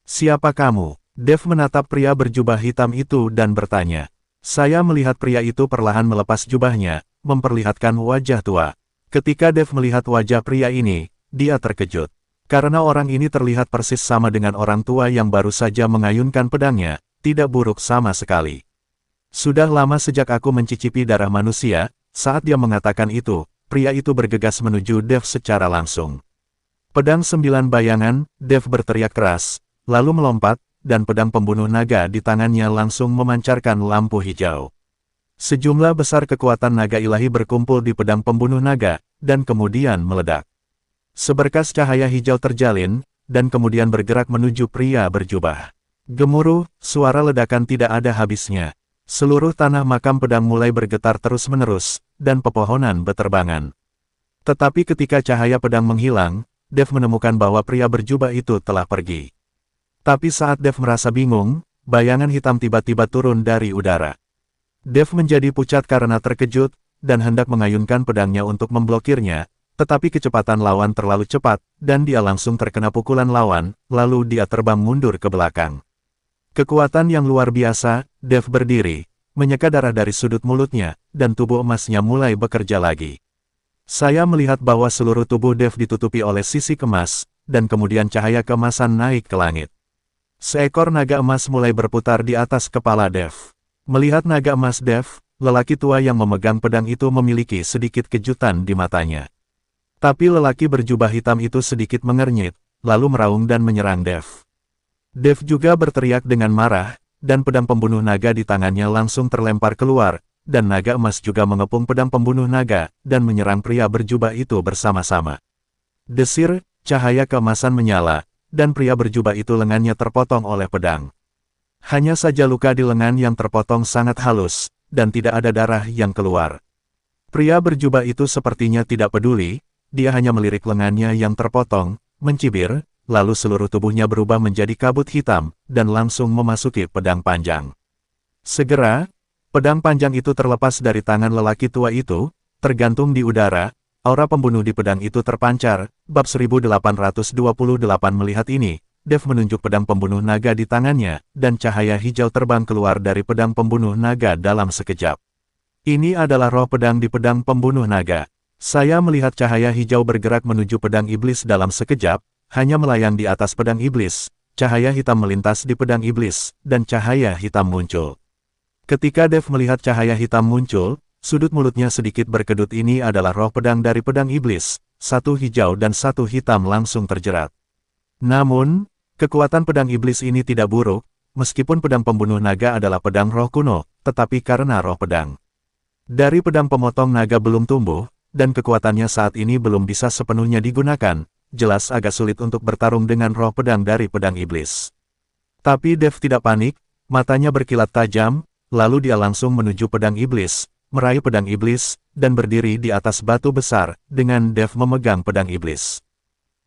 Siapa kamu? Dev menatap pria berjubah hitam itu dan bertanya. Saya melihat pria itu perlahan melepas jubahnya, memperlihatkan wajah tua. Ketika Dev melihat wajah pria ini, dia terkejut. Karena orang ini terlihat persis sama dengan orang tua yang baru saja mengayunkan pedangnya, tidak buruk sama sekali. Sudah lama sejak aku mencicipi darah manusia, saat dia mengatakan itu, pria itu bergegas menuju Dev secara langsung. Pedang 9 bayangan, Dev berteriak keras, lalu melompat, dan pedang pembunuh naga di tangannya langsung memancarkan lampu hijau. Sejumlah besar kekuatan naga ilahi berkumpul di pedang pembunuh naga, dan kemudian meledak. Seberkas cahaya hijau terjalin, dan kemudian bergerak menuju pria berjubah. Gemuruh, suara ledakan tidak ada habisnya. Seluruh tanah makam pedang mulai bergetar terus-menerus, dan pepohonan beterbangan. Tetapi ketika cahaya pedang menghilang, Dev menemukan bahwa pria berjubah itu telah pergi. Tapi saat Dev merasa bingung, bayangan hitam tiba-tiba turun dari udara. Dev menjadi pucat karena terkejut, dan hendak mengayunkan pedangnya untuk memblokirnya, tetapi kecepatan lawan terlalu cepat, dan dia langsung terkena pukulan lawan, lalu dia terbang mundur ke belakang. Kekuatan yang luar biasa, Dev berdiri, menyeka darah dari sudut mulutnya, dan tubuh emasnya mulai bekerja lagi. Saya melihat bahwa seluruh tubuh Dev ditutupi oleh sisi kemas, dan kemudian cahaya keemasan naik ke langit. Seekor naga emas mulai berputar di atas kepala Dev. Melihat naga emas Dev, lelaki tua yang memegang pedang itu memiliki sedikit kejutan di matanya. Tapi lelaki berjubah hitam itu sedikit mengernyit, lalu meraung dan menyerang Dev. Dev juga berteriak dengan marah, dan pedang pembunuh naga di tangannya langsung terlempar keluar, dan naga emas juga mengepung pedang pembunuh naga, dan menyerang pria berjubah itu bersama-sama. Desir, cahaya keemasan menyala, dan pria berjubah itu lengannya terpotong oleh pedang. Hanya saja luka di lengan yang terpotong sangat halus, dan tidak ada darah yang keluar. Pria berjubah itu sepertinya tidak peduli, dia hanya melirik lengannya yang terpotong, mencibir, lalu seluruh tubuhnya berubah menjadi kabut hitam, dan langsung memasuki pedang panjang. Segera, pedang panjang itu terlepas dari tangan lelaki tua itu, tergantung di udara, aura pembunuh di pedang itu terpancar. Bab 1828 melihat ini, Dev menunjuk pedang pembunuh naga di tangannya, dan cahaya hijau terbang keluar dari pedang pembunuh naga dalam sekejap. Ini adalah roh pedang di pedang pembunuh naga. Saya melihat cahaya hijau bergerak menuju pedang iblis dalam sekejap, hanya melayang di atas pedang iblis, cahaya hitam melintas di pedang iblis, dan cahaya hitam muncul. Ketika Dev melihat cahaya hitam muncul, sudut mulutnya sedikit berkedut. Ini adalah roh pedang dari pedang iblis, satu hijau dan satu hitam langsung terjerat. Namun, kekuatan pedang iblis ini tidak buruk, meskipun pedang pembunuh naga adalah pedang roh kuno, tetapi karena roh pedang dari pedang pemotong naga belum tumbuh, dan kekuatannya saat ini belum bisa sepenuhnya digunakan, jelas agak sulit untuk bertarung dengan roh pedang dari pedang iblis. Tapi Dev tidak panik, matanya berkilat tajam, lalu dia langsung menuju pedang iblis, meraih pedang iblis, dan berdiri di atas batu besar, dengan Dev memegang pedang iblis.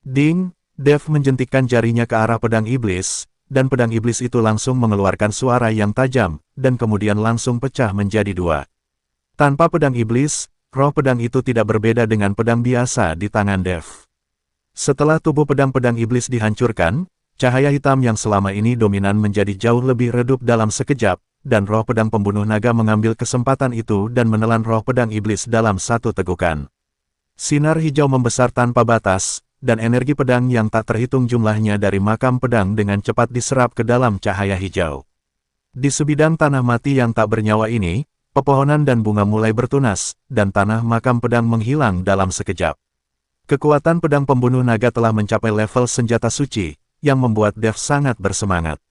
Ding! Dev menjentikkan jarinya ke arah pedang iblis, dan pedang iblis itu langsung mengeluarkan suara yang tajam, dan kemudian langsung pecah menjadi dua. Tanpa pedang iblis, roh pedang itu tidak berbeda dengan pedang biasa di tangan Dev. Setelah tubuh pedang-pedang iblis dihancurkan, cahaya hitam yang selama ini dominan menjadi jauh lebih redup dalam sekejap, dan roh pedang pembunuh naga mengambil kesempatan itu dan menelan roh pedang iblis dalam satu tegukan. Sinar hijau membesar tanpa batas, dan energi pedang yang tak terhitung jumlahnya dari makam pedang dengan cepat diserap ke dalam cahaya hijau. Di sebidang tanah mati yang tak bernyawa ini, pepohonan dan bunga mulai bertunas, dan tanah makam pedang menghilang dalam sekejap. Kekuatan pedang pembunuh naga telah mencapai level senjata suci, yang membuat Dev sangat bersemangat.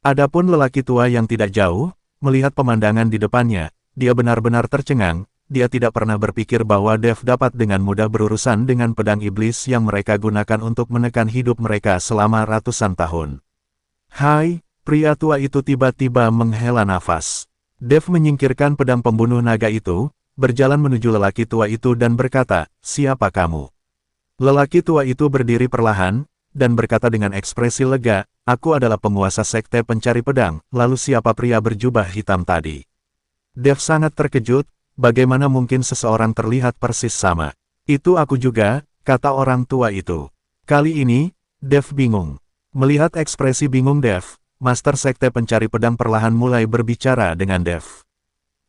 Adapun lelaki tua yang tidak jauh, melihat pemandangan di depannya, dia benar-benar tercengang. Dia tidak pernah berpikir bahwa Dev dapat dengan mudah berurusan dengan pedang iblis yang mereka gunakan untuk menekan hidup mereka selama ratusan tahun. Hai, pria tua itu tiba-tiba menghela nafas. Dev menyingkirkan pedang pembunuh naga itu, berjalan menuju lelaki tua itu dan berkata, "Siapa kamu?" Lelaki tua itu berdiri perlahan, dan berkata dengan ekspresi lega, "Aku adalah penguasa sekte pencari pedang." Lalu siapa pria berjubah hitam tadi? Dev sangat terkejut, bagaimana mungkin seseorang terlihat persis sama? "Itu aku juga," kata orang tua itu. Kali ini, Dev bingung. Melihat ekspresi bingung Dev, Master Sekte Pencari Pedang perlahan mulai berbicara dengan Dev.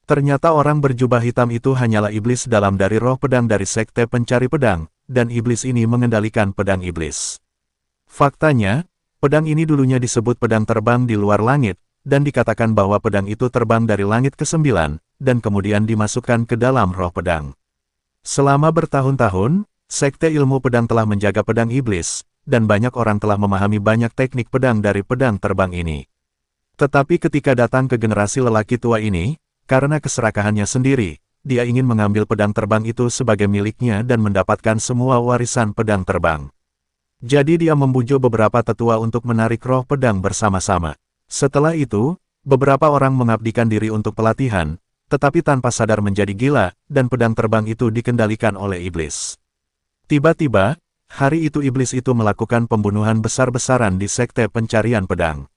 Ternyata orang berjubah hitam itu hanyalah iblis dalam dari roh pedang dari Sekte Pencari Pedang, dan iblis ini mengendalikan pedang iblis. Faktanya, pedang ini dulunya disebut pedang terbang di luar langit, dan dikatakan bahwa pedang itu terbang dari langit ke-9, dan kemudian dimasukkan ke dalam roh pedang. Selama bertahun-tahun, Sekte Ilmu Pedang telah menjaga pedang iblis, dan banyak orang telah memahami banyak teknik pedang dari pedang terbang ini. Tetapi ketika datang ke generasi lelaki tua ini, karena keserakahannya sendiri, dia ingin mengambil pedang terbang itu sebagai miliknya dan mendapatkan semua warisan pedang terbang. Jadi dia membujuk beberapa tetua untuk menarik roh pedang bersama-sama. Setelah itu, beberapa orang mengabdikan diri untuk pelatihan, tetapi tanpa sadar menjadi gila, dan pedang terbang itu dikendalikan oleh iblis. Tiba-tiba, hari itu iblis itu melakukan pembunuhan besar-besaran di Sekte Pencarian Pedang.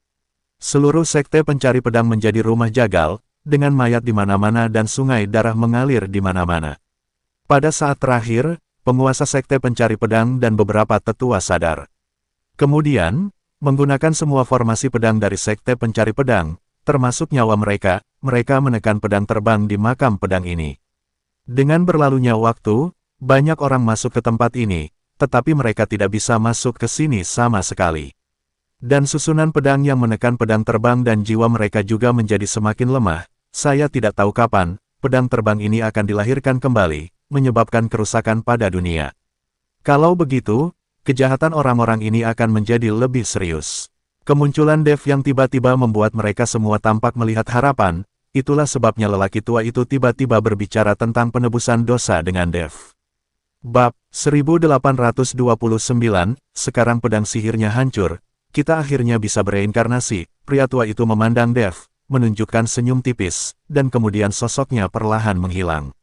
Seluruh Sekte Pencari Pedang menjadi rumah jagal, dengan mayat di mana-mana dan sungai darah mengalir di mana-mana. Pada saat terakhir, penguasa Sekte Pencari Pedang dan beberapa tetua sadar. Kemudian, menggunakan semua formasi pedang dari Sekte Pencari Pedang, termasuk nyawa mereka, mereka menekan pedang terbang di makam pedang ini. Dengan berlalunya waktu, banyak orang masuk ke tempat ini, tetapi mereka tidak bisa masuk ke sini sama sekali. Dan susunan pedang yang menekan pedang terbang dan jiwa mereka juga menjadi semakin lemah. Saya tidak tahu kapan, pedang terbang ini akan dilahirkan kembali, menyebabkan kerusakan pada dunia. Kalau begitu, kejahatan orang-orang ini akan menjadi lebih serius. Kemunculan Dev yang tiba-tiba membuat mereka semua tampak melihat harapan, itulah sebabnya lelaki tua itu tiba-tiba berbicara tentang penebusan dosa dengan Dev. Bab 1829, sekarang pedang sihirnya hancur, kita akhirnya bisa bereinkarnasi. Pria tua itu memandang Dev, menunjukkan senyum tipis, dan kemudian sosoknya perlahan menghilang.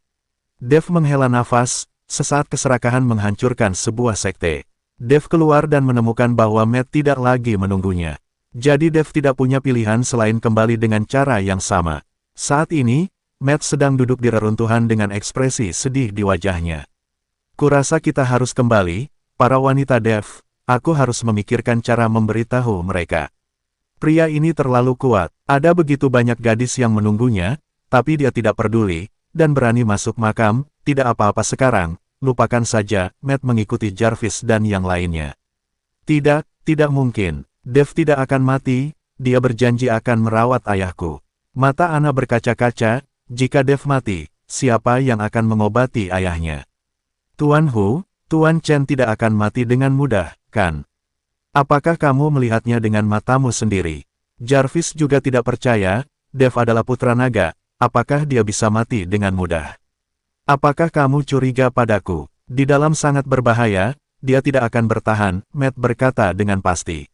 Dev menghela nafas, sesaat keserakahan menghancurkan sebuah sekte. Dev keluar dan menemukan bahwa Matt tidak lagi menunggunya. Jadi Dev tidak punya pilihan selain kembali dengan cara yang sama. Saat ini, Matt sedang duduk di reruntuhan dengan ekspresi sedih di wajahnya. Kurasa kita harus kembali, para wanita Dev, aku harus memikirkan cara memberitahu mereka. Pria ini terlalu kuat, ada begitu banyak gadis yang menunggunya, tapi dia tidak peduli, dan berani masuk makam, tidak apa-apa sekarang. Lupakan saja, Matt mengikuti Jarvis dan yang lainnya. Tidak, tidak mungkin. Dev tidak akan mati, dia berjanji akan merawat ayahku. Mata Anna berkaca-kaca, jika Dev mati, siapa yang akan mengobati ayahnya? Tuan Hu, Tuan Chen tidak akan mati dengan mudah, kan? Apakah kamu melihatnya dengan matamu sendiri? Jarvis juga tidak percaya, Dev adalah putra naga, apakah dia bisa mati dengan mudah? Apakah kamu curiga padaku? Di dalam sangat berbahaya, dia tidak akan bertahan, Matt berkata dengan pasti.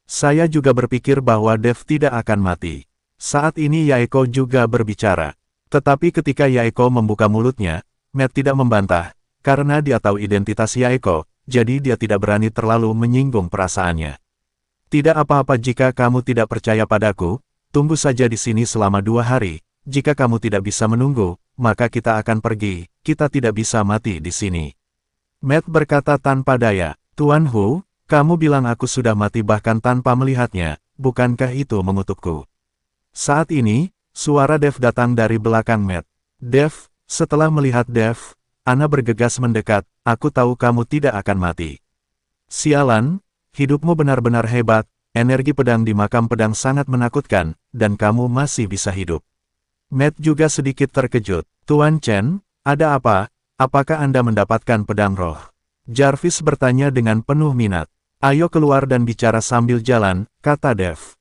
Saya juga berpikir bahwa Dev tidak akan mati. Saat ini Yaeko juga berbicara. Tetapi ketika Yaeko membuka mulutnya, Matt tidak membantah, karena dia tahu identitas Yaeko, jadi dia tidak berani terlalu menyinggung perasaannya. Tidak apa-apa jika kamu tidak percaya padaku, tunggu saja di sini selama 2 hari, jika kamu tidak bisa menunggu, maka kita akan pergi, kita tidak bisa mati di sini. Matt berkata tanpa daya, Tuan Hu, kamu bilang aku sudah mati bahkan tanpa melihatnya, bukankah itu mengutukku? Saat ini, suara Dev datang dari belakang Matt. Dev, setelah melihat Dev, Anna bergegas mendekat, aku tahu kamu tidak akan mati. Sialan, hidupmu benar-benar hebat, energi pedang di makam pedang sangat menakutkan, dan kamu masih bisa hidup. Matt juga sedikit terkejut. Tuan Chen, ada apa? Apakah Anda mendapatkan pedang roh? Jarvis bertanya dengan penuh minat. Ayo keluar dan bicara sambil jalan, kata Dev.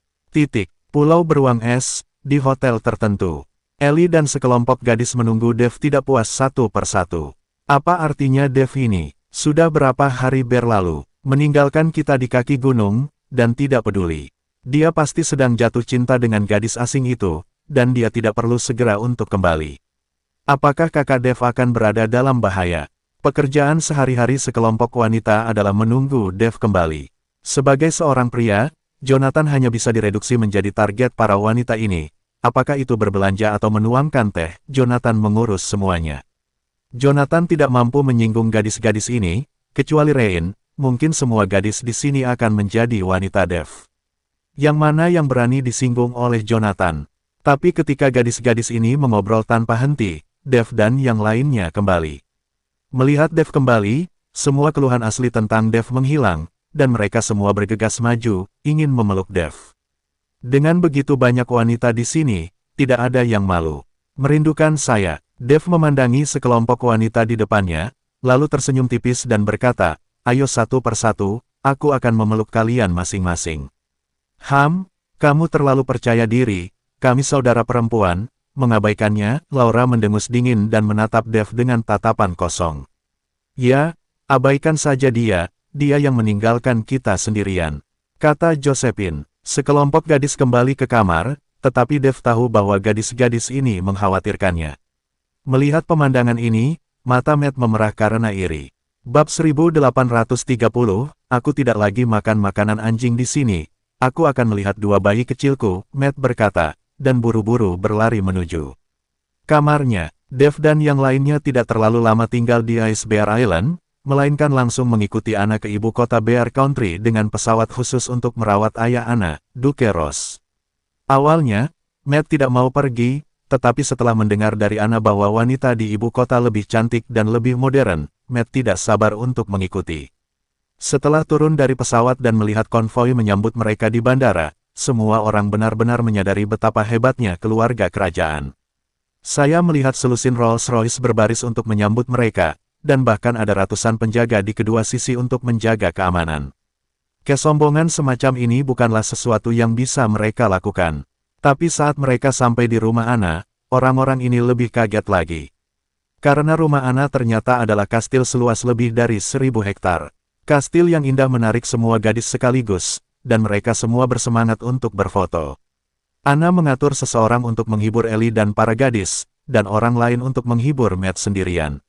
Pulau beruang es, di hotel tertentu. Ellie dan sekelompok gadis menunggu Dev tidak puas satu persatu. Apa artinya Dev ini? Sudah berapa hari berlalu, meninggalkan kita di kaki gunung, dan tidak peduli. Dia pasti sedang jatuh cinta dengan gadis asing itu, dan dia tidak perlu segera untuk kembali. Apakah kakak Dev akan berada dalam bahaya? Pekerjaan sehari-hari sekelompok wanita adalah menunggu Dev kembali. Sebagai seorang pria, Jonathan hanya bisa direduksi menjadi target para wanita ini. Apakah itu berbelanja atau menuangkan teh, Jonathan mengurus semuanya. Jonathan tidak mampu menyinggung gadis-gadis ini, kecuali Rain, mungkin semua gadis di sini akan menjadi wanita Dev. Yang mana yang berani disinggung oleh Jonathan? Tapi ketika gadis-gadis ini mengobrol tanpa henti, Dev dan yang lainnya kembali. Melihat Dev kembali, semua keluhan asli tentang Dev menghilang, dan mereka semua bergegas maju, ingin memeluk Dev. Dengan begitu banyak wanita di sini, tidak ada yang malu. Merindukan saya, Dev memandangi sekelompok wanita di depannya, lalu tersenyum tipis dan berkata, ayo satu persatu, aku akan memeluk kalian masing-masing. Kamu terlalu percaya diri. Kami saudara perempuan, mengabaikannya, Laura mendengus dingin dan menatap Dev dengan tatapan kosong. Ya, abaikan saja dia yang meninggalkan kita sendirian, kata Josephine. Sekelompok gadis kembali ke kamar, tetapi Dev tahu bahwa gadis-gadis ini mengkhawatirkannya. Melihat pemandangan ini, mata Matt memerah karena iri. Bab 1830, aku tidak lagi makan makanan anjing di sini, aku akan melihat 2 bayi kecilku, Matt berkata, dan buru-buru berlari menuju kamarnya. Dev dan yang lainnya tidak terlalu lama tinggal di Ice Bear Island, melainkan langsung mengikuti Anna ke ibu kota Bear Country dengan pesawat khusus untuk merawat ayah Anna, Duke Ross. Awalnya, Matt tidak mau pergi, tetapi setelah mendengar dari Anna bahwa wanita di ibu kota lebih cantik dan lebih modern, Matt tidak sabar untuk mengikuti. Setelah turun dari pesawat dan melihat konvoi menyambut mereka di bandara, semua orang benar-benar menyadari betapa hebatnya keluarga kerajaan. Saya melihat selusin Rolls-Royce berbaris untuk menyambut mereka, dan bahkan ada ratusan penjaga di kedua sisi untuk menjaga keamanan. Kesombongan semacam ini bukanlah sesuatu yang bisa mereka lakukan. Tapi saat mereka sampai di rumah Ana, orang-orang ini lebih kaget lagi. Karena rumah Ana ternyata adalah kastil seluas lebih dari 1000 hektar. Kastil yang indah menarik semua gadis sekaligus, dan mereka semua bersemangat untuk berfoto. Ana mengatur seseorang untuk menghibur Ellie dan para gadis, dan orang lain untuk menghibur Matt sendirian.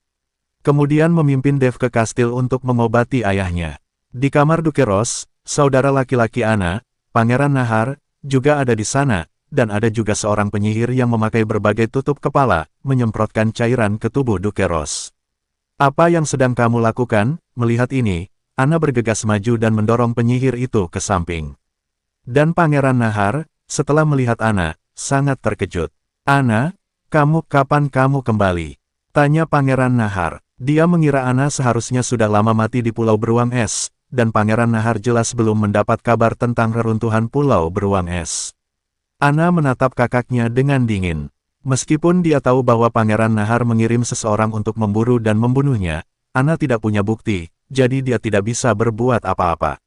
Kemudian memimpin Dev ke kastil untuk mengobati ayahnya. Di kamar Duke Ross, saudara laki-laki Ana, Pangeran Nahar, juga ada di sana, dan ada juga seorang penyihir yang memakai berbagai tutup kepala, menyemprotkan cairan ke tubuh Duke Ross. Apa yang sedang kamu lakukan? Melihat ini, Ana bergegas maju dan mendorong penyihir itu ke samping. Dan Pangeran Nahar, setelah melihat Ana, sangat terkejut. Ana, kapan kamu kembali? Tanya Pangeran Nahar. Dia mengira Ana seharusnya sudah lama mati di Pulau Beruang Es, dan Pangeran Nahar jelas belum mendapat kabar tentang reruntuhan Pulau Beruang Es. Ana menatap kakaknya dengan dingin. Meskipun dia tahu bahwa Pangeran Nahar mengirim seseorang untuk memburu dan membunuhnya, Ana tidak punya bukti, jadi dia tidak bisa berbuat apa-apa.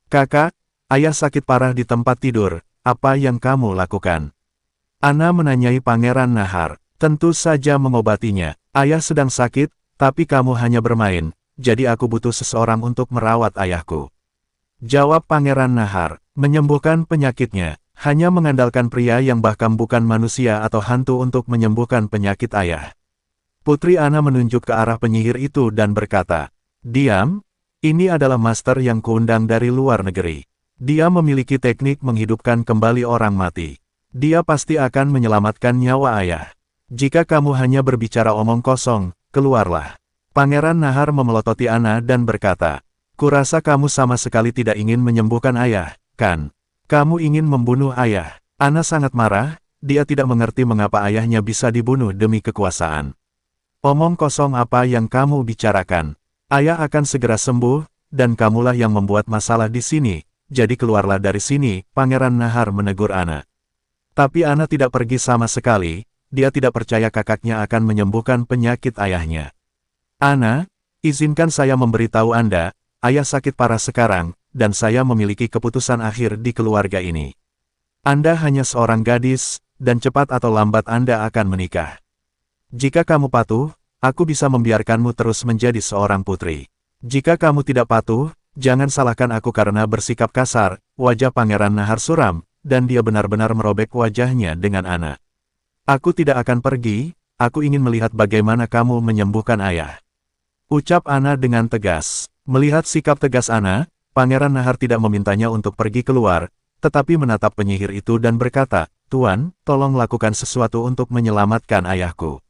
Kakak, ayah sakit parah di tempat tidur, apa yang kamu lakukan? Ana menanyai Pangeran Nahar. Tentu saja mengobatinya. Ayah sedang sakit, tapi kamu hanya bermain, jadi aku butuh seseorang untuk merawat ayahku. Jawab Pangeran Nahar. Menyembuhkan penyakitnya, hanya mengandalkan pria yang bahkan bukan manusia atau hantu untuk menyembuhkan penyakit ayah. Putri Ana menunjuk ke arah penyihir itu dan berkata, "Diam, ini adalah master yang kuundang dari luar negeri. Dia memiliki teknik menghidupkan kembali orang mati. Dia pasti akan menyelamatkan nyawa ayah. Jika kamu hanya berbicara omong kosong, keluarlah." Pangeran Nahar memelototi Ana dan berkata, "Kurasa kamu sama sekali tidak ingin menyembuhkan ayah, kan? Kamu ingin membunuh ayah." Ana sangat marah, dia tidak mengerti mengapa ayahnya bisa dibunuh demi kekuasaan. "Omong kosong apa yang kamu bicarakan? Ayah akan segera sembuh, dan kamulah yang membuat masalah di sini, jadi keluarlah dari sini," Pangeran Nahar menegur Ana. Tapi Ana tidak pergi sama sekali, dia tidak percaya kakaknya akan menyembuhkan penyakit ayahnya. "Ana, izinkan saya memberitahu Anda, ayah sakit parah sekarang, dan saya memiliki keputusan akhir di keluarga ini. Anda hanya seorang gadis, dan cepat atau lambat Anda akan menikah. Jika kamu patuh, aku bisa membiarkanmu terus menjadi seorang putri. Jika kamu tidak patuh, jangan salahkan aku karena bersikap kasar." Wajah Pangeran Nahar suram, dan dia benar-benar merobek wajahnya dengan Ana. "Aku tidak akan pergi, aku ingin melihat bagaimana kamu menyembuhkan ayah," ucap Ana dengan tegas. Melihat sikap tegas Ana, Pangeran Nahar tidak memintanya untuk pergi keluar, tetapi menatap penyihir itu dan berkata, "Tuan, tolong lakukan sesuatu untuk menyelamatkan ayahku."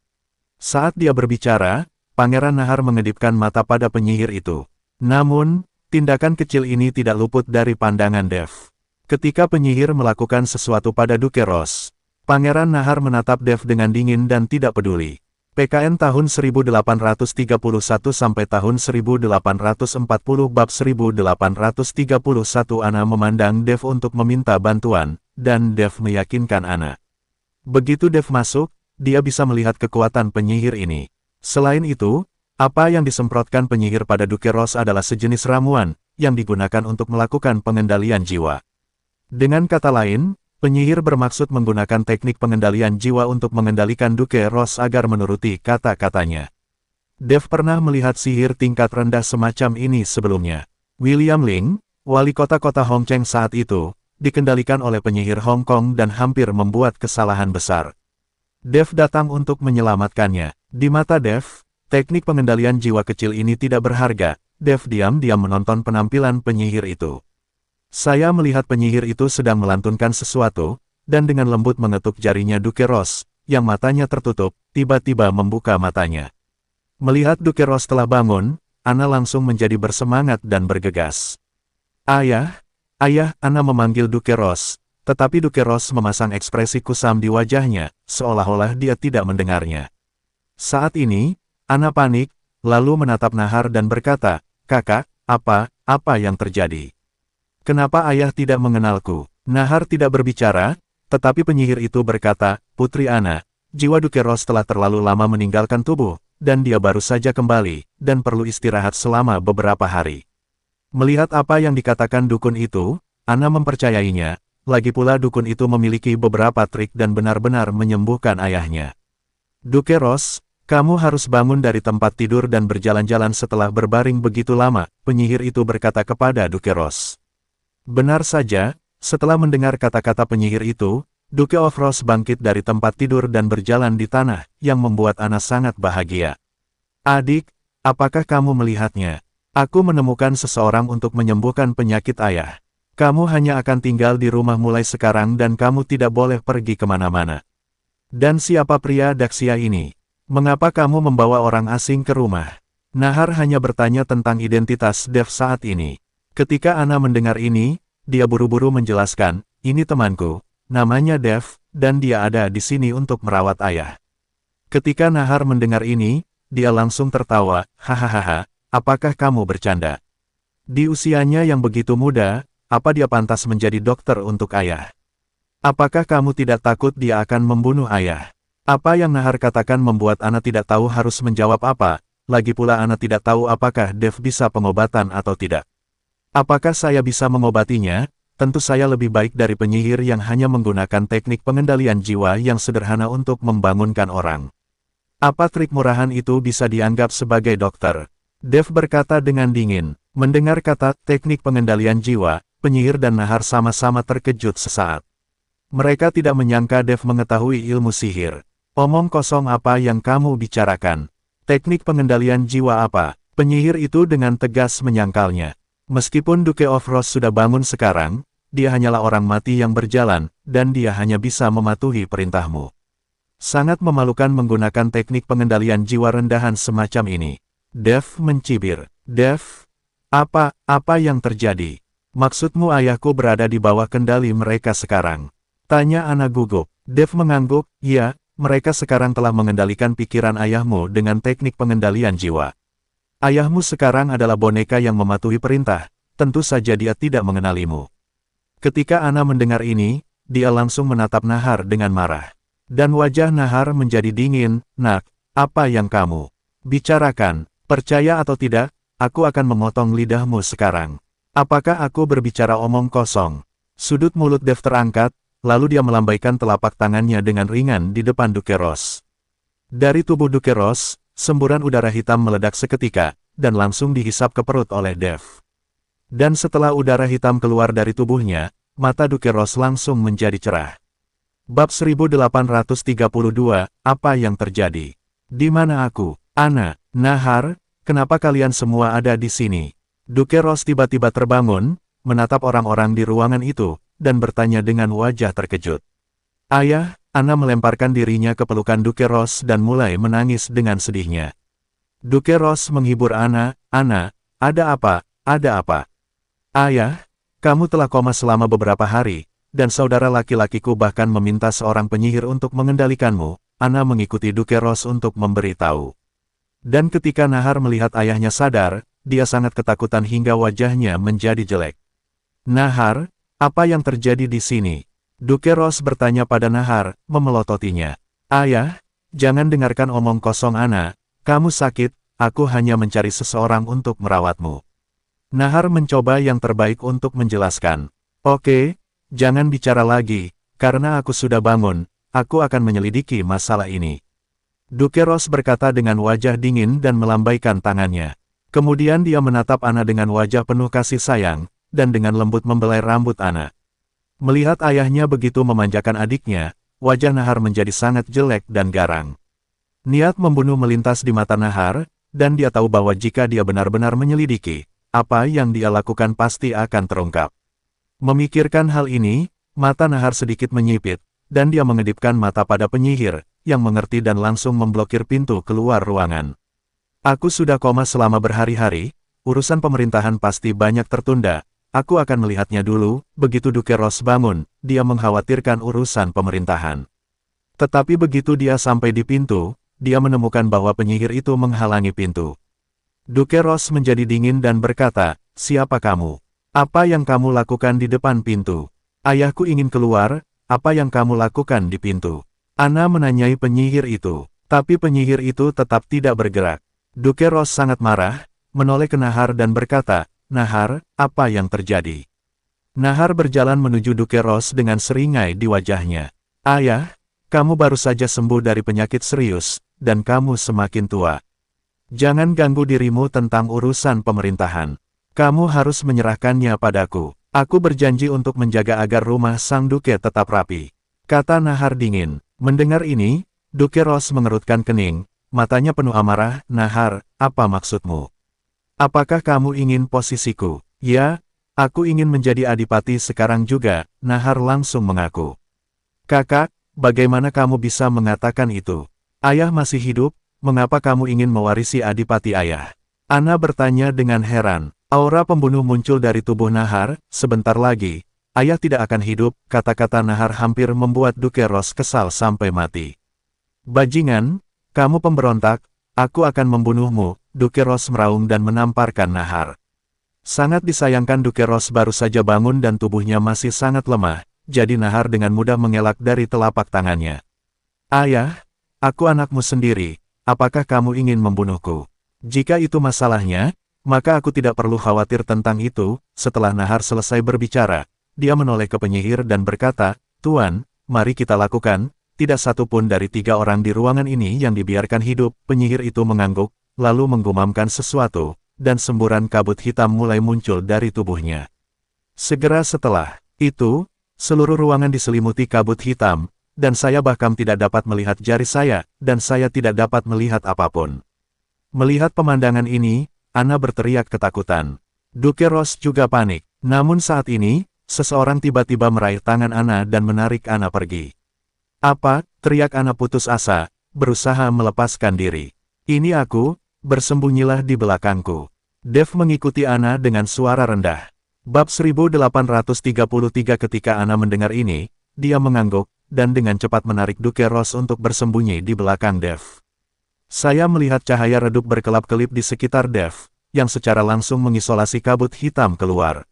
Saat dia berbicara, Pangeran Nahar mengedipkan mata pada penyihir itu. Namun, tindakan kecil ini tidak luput dari pandangan Dev. Ketika penyihir melakukan sesuatu pada Duke Ross, Pangeran Nahar menatap Dev dengan dingin dan tidak peduli. PKN tahun 1831 sampai tahun 1840 bab 1831 Ana memandang Dev untuk meminta bantuan, dan Dev meyakinkan Ana. Begitu Dev masuk, dia bisa melihat kekuatan penyihir ini. Selain itu, apa yang disemprotkan penyihir pada Duke Ross adalah sejenis ramuan, yang digunakan untuk melakukan pengendalian jiwa. Dengan kata lain, penyihir bermaksud menggunakan teknik pengendalian jiwa untuk mengendalikan Duke Ross agar menuruti kata-katanya. Dev pernah melihat sihir tingkat rendah semacam ini sebelumnya. William Ling, wali kota Hong Cheng saat itu, dikendalikan oleh penyihir Hong Kong dan hampir membuat kesalahan besar. Dev datang untuk menyelamatkannya. Di mata Dev, teknik pengendalian jiwa kecil ini tidak berharga. Dev diam-diam menonton penampilan penyihir itu. Saya melihat penyihir itu sedang melantunkan sesuatu, dan dengan lembut mengetuk jarinya Duke Ross, yang matanya tertutup, tiba-tiba membuka matanya. Melihat Duke Ross telah bangun, Ana langsung menjadi bersemangat dan bergegas. "Ayah, ayah," Ana memanggil Duke Ross, tetapi Duke Ross memasang ekspresi kusam di wajahnya, seolah-olah dia tidak mendengarnya. Saat ini, Ana panik, lalu menatap Nahar dan berkata, "Kakak, apa yang terjadi? Kenapa ayah tidak mengenalku?" Nahar tidak berbicara, tetapi penyihir itu berkata, "Putri Ana, jiwa Duke Ross telah terlalu lama meninggalkan tubuh, dan dia baru saja kembali, dan perlu istirahat selama beberapa hari. Melihat apa yang dikatakan dukun itu, Ana mempercayainya, lagi pula dukun itu memiliki beberapa trik dan benar-benar menyembuhkan ayahnya. Duke Ross, kamu harus bangun dari tempat tidur dan berjalan-jalan setelah berbaring begitu lama, penyihir itu berkata kepada Duke Ross. Benar saja, setelah mendengar kata-kata penyihir itu, Duke of Ross bangkit dari tempat tidur dan berjalan di tanah, yang membuat Ana sangat bahagia. Adik, apakah kamu melihatnya? Aku menemukan seseorang untuk menyembuhkan penyakit ayah. Kamu hanya akan tinggal di rumah mulai sekarang dan kamu tidak boleh pergi kemana-mana. Dan siapa pria Daxia ini? Mengapa kamu membawa orang asing ke rumah? Nahar hanya bertanya tentang identitas Dev saat ini. Ketika Ana mendengar ini, dia buru-buru menjelaskan, ini temanku, namanya Dev, dan dia ada di sini untuk merawat ayah. Ketika Nahar mendengar ini, dia langsung tertawa, hahaha. Apakah kamu bercanda? Di usianya yang begitu muda, apa dia pantas menjadi dokter untuk ayah? Apakah kamu tidak takut dia akan membunuh ayah? Apa yang Nahar katakan membuat Ana tidak tahu harus menjawab apa, lagi pula Ana tidak tahu apakah Dev bisa pengobatan atau tidak. Apakah saya bisa mengobatinya? Tentu saya lebih baik dari penyihir yang hanya menggunakan teknik pengendalian jiwa yang sederhana untuk membangunkan orang. Apa trik murahan itu bisa dianggap sebagai dokter? Dev berkata dengan dingin. Mendengar kata teknik pengendalian jiwa, penyihir dan Nahar sama-sama terkejut sesaat. Mereka tidak menyangka Dev mengetahui ilmu sihir. Omong kosong apa yang kamu bicarakan? Teknik pengendalian jiwa apa? Penyihir itu dengan tegas menyangkalnya. Meskipun Duke of Ross sudah bangun sekarang, dia hanyalah orang mati yang berjalan, dan dia hanya bisa mematuhi perintahmu. Sangat memalukan menggunakan teknik pengendalian jiwa rendahan semacam ini. Dev mencibir. Dev, apa yang terjadi? Maksudmu ayahku berada di bawah kendali mereka sekarang? Tanya Ana gugup. Dev mengangguk, ya, mereka sekarang telah mengendalikan pikiran ayahmu dengan teknik pengendalian jiwa. Ayahmu sekarang adalah boneka yang mematuhi perintah, tentu saja dia tidak mengenalimu. Ketika Ana mendengar ini, dia langsung menatap Nahar dengan marah. Dan wajah Nahar menjadi dingin, nak, apa yang kamu bicarakan? Percaya atau tidak, aku akan memotong lidahmu sekarang. Apakah aku berbicara omong kosong? Sudut mulut Dev terangkat, lalu dia melambaikan telapak tangannya dengan ringan di depan Duke Ross. Dari tubuh Duke Ross, semburan udara hitam meledak seketika, dan langsung dihisap ke perut oleh Dev. Dan setelah udara hitam keluar dari tubuhnya, mata Duke Ross langsung menjadi cerah. Bab 1832, apa yang terjadi? Di mana aku? Ana, Nahar, kenapa kalian semua ada di sini? Duke Ross tiba-tiba terbangun, menatap orang-orang di ruangan itu, dan bertanya dengan wajah terkejut. Ayah, Ana melemparkan dirinya ke pelukan Duke Ross dan mulai menangis dengan sedihnya. Duke Ross menghibur Ana, Ana, ada apa, ada apa? Ayah, kamu telah koma selama beberapa hari, dan saudara laki-lakiku bahkan meminta seorang penyihir untuk mengendalikanmu. Ana mengikuti Duke Ross untuk memberitahu. Dan ketika Nahar melihat ayahnya sadar, dia sangat ketakutan hingga wajahnya menjadi jelek. Nahar, apa yang terjadi di sini? Duke Ross bertanya pada Nahar, memelototinya. Ayah, jangan dengarkan omong kosong Ana, kamu sakit, aku hanya mencari seseorang untuk merawatmu. Nahar mencoba yang terbaik untuk menjelaskan. Oke, jangan bicara lagi, karena aku sudah bangun, aku akan menyelidiki masalah ini. Duke Ross berkata dengan wajah dingin dan melambaikan tangannya. Kemudian dia menatap Ana dengan wajah penuh kasih sayang, dan dengan lembut membelai rambut Ana. Melihat ayahnya begitu memanjakan adiknya, wajah Nahar menjadi sangat jelek dan garang. Niat membunuh melintas di mata Nahar, dan dia tahu bahwa jika dia benar-benar menyelidiki, apa yang dia lakukan pasti akan terungkap. Memikirkan hal ini, mata Nahar sedikit menyipit, dan dia mengedipkan mata pada penyihir, yang mengerti dan langsung memblokir pintu keluar ruangan. Aku sudah koma selama berhari-hari, urusan pemerintahan pasti banyak tertunda, aku akan melihatnya dulu. Begitu Duke Ross bangun, dia mengkhawatirkan urusan pemerintahan. Tetapi begitu dia sampai di pintu, dia menemukan bahwa penyihir itu menghalangi pintu. Duke Ross menjadi dingin dan berkata, siapa kamu? Apa yang kamu lakukan di depan pintu? Ayahku ingin keluar, apa yang kamu lakukan di pintu? Ana menanyai penyihir itu, tapi penyihir itu tetap tidak bergerak. Duke Ross sangat marah, menoleh ke Nahar dan berkata, Nahar, apa yang terjadi? Nahar berjalan menuju Dukeros dengan seringai di wajahnya. Ayah, kamu baru saja sembuh dari penyakit serius, dan kamu semakin tua. Jangan ganggu dirimu tentang urusan pemerintahan. Kamu harus menyerahkannya padaku. Aku berjanji untuk menjaga agar rumah sang Duke tetap rapi. Kata Nahar dingin. Mendengar ini, Dukeros mengerutkan kening, matanya penuh amarah. Nahar, apa maksudmu? Apakah kamu ingin posisiku? Ya, aku ingin menjadi adipati sekarang juga, Nahar langsung mengaku. Kakak, bagaimana kamu bisa mengatakan itu? Ayah masih hidup, mengapa kamu ingin mewarisi adipati ayah? Ana bertanya dengan heran. Aura pembunuh muncul dari tubuh Nahar. Sebentar lagi, ayah tidak akan hidup. Kata-kata Nahar hampir membuat Dukeros kesal sampai mati. Bajingan, kamu pemberontak, aku akan membunuhmu. Dukeros meraung dan menamparkan Nahar. Sangat disayangkan Dukeros baru saja bangun dan tubuhnya masih sangat lemah, jadi Nahar dengan mudah mengelak dari telapak tangannya. Ayah, aku anakmu sendiri. Apakah kamu ingin membunuhku? Jika itu masalahnya, maka aku tidak perlu khawatir tentang itu. Setelah Nahar selesai berbicara, dia menoleh ke penyihir dan berkata, Tuan, mari kita lakukan. Tidak satu pun dari 3 orang di ruangan ini yang dibiarkan hidup. Penyihir itu mengangguk, lalu menggumamkan sesuatu, dan semburan kabut hitam mulai muncul dari tubuhnya. Segera setelah itu, seluruh ruangan diselimuti kabut hitam, dan saya bahkan tidak dapat melihat jari saya, dan saya tidak dapat melihat apapun. Melihat pemandangan ini, Ana berteriak ketakutan. Dukeros juga panik. Namun saat ini, seseorang tiba-tiba meraih tangan Ana dan menarik Ana pergi. Apa? Teriak Ana putus asa, berusaha melepaskan diri. Ini aku, bersembunyilah di belakangku. Dev mengikuti Ana dengan suara rendah. Bab 1833. Ketika Ana mendengar ini, dia mengangguk, dan dengan cepat menarik Dukeros untuk bersembunyi di belakang Dev. Saya melihat cahaya redup berkelap-kelip di sekitar Dev, yang secara langsung mengisolasi kabut hitam keluar.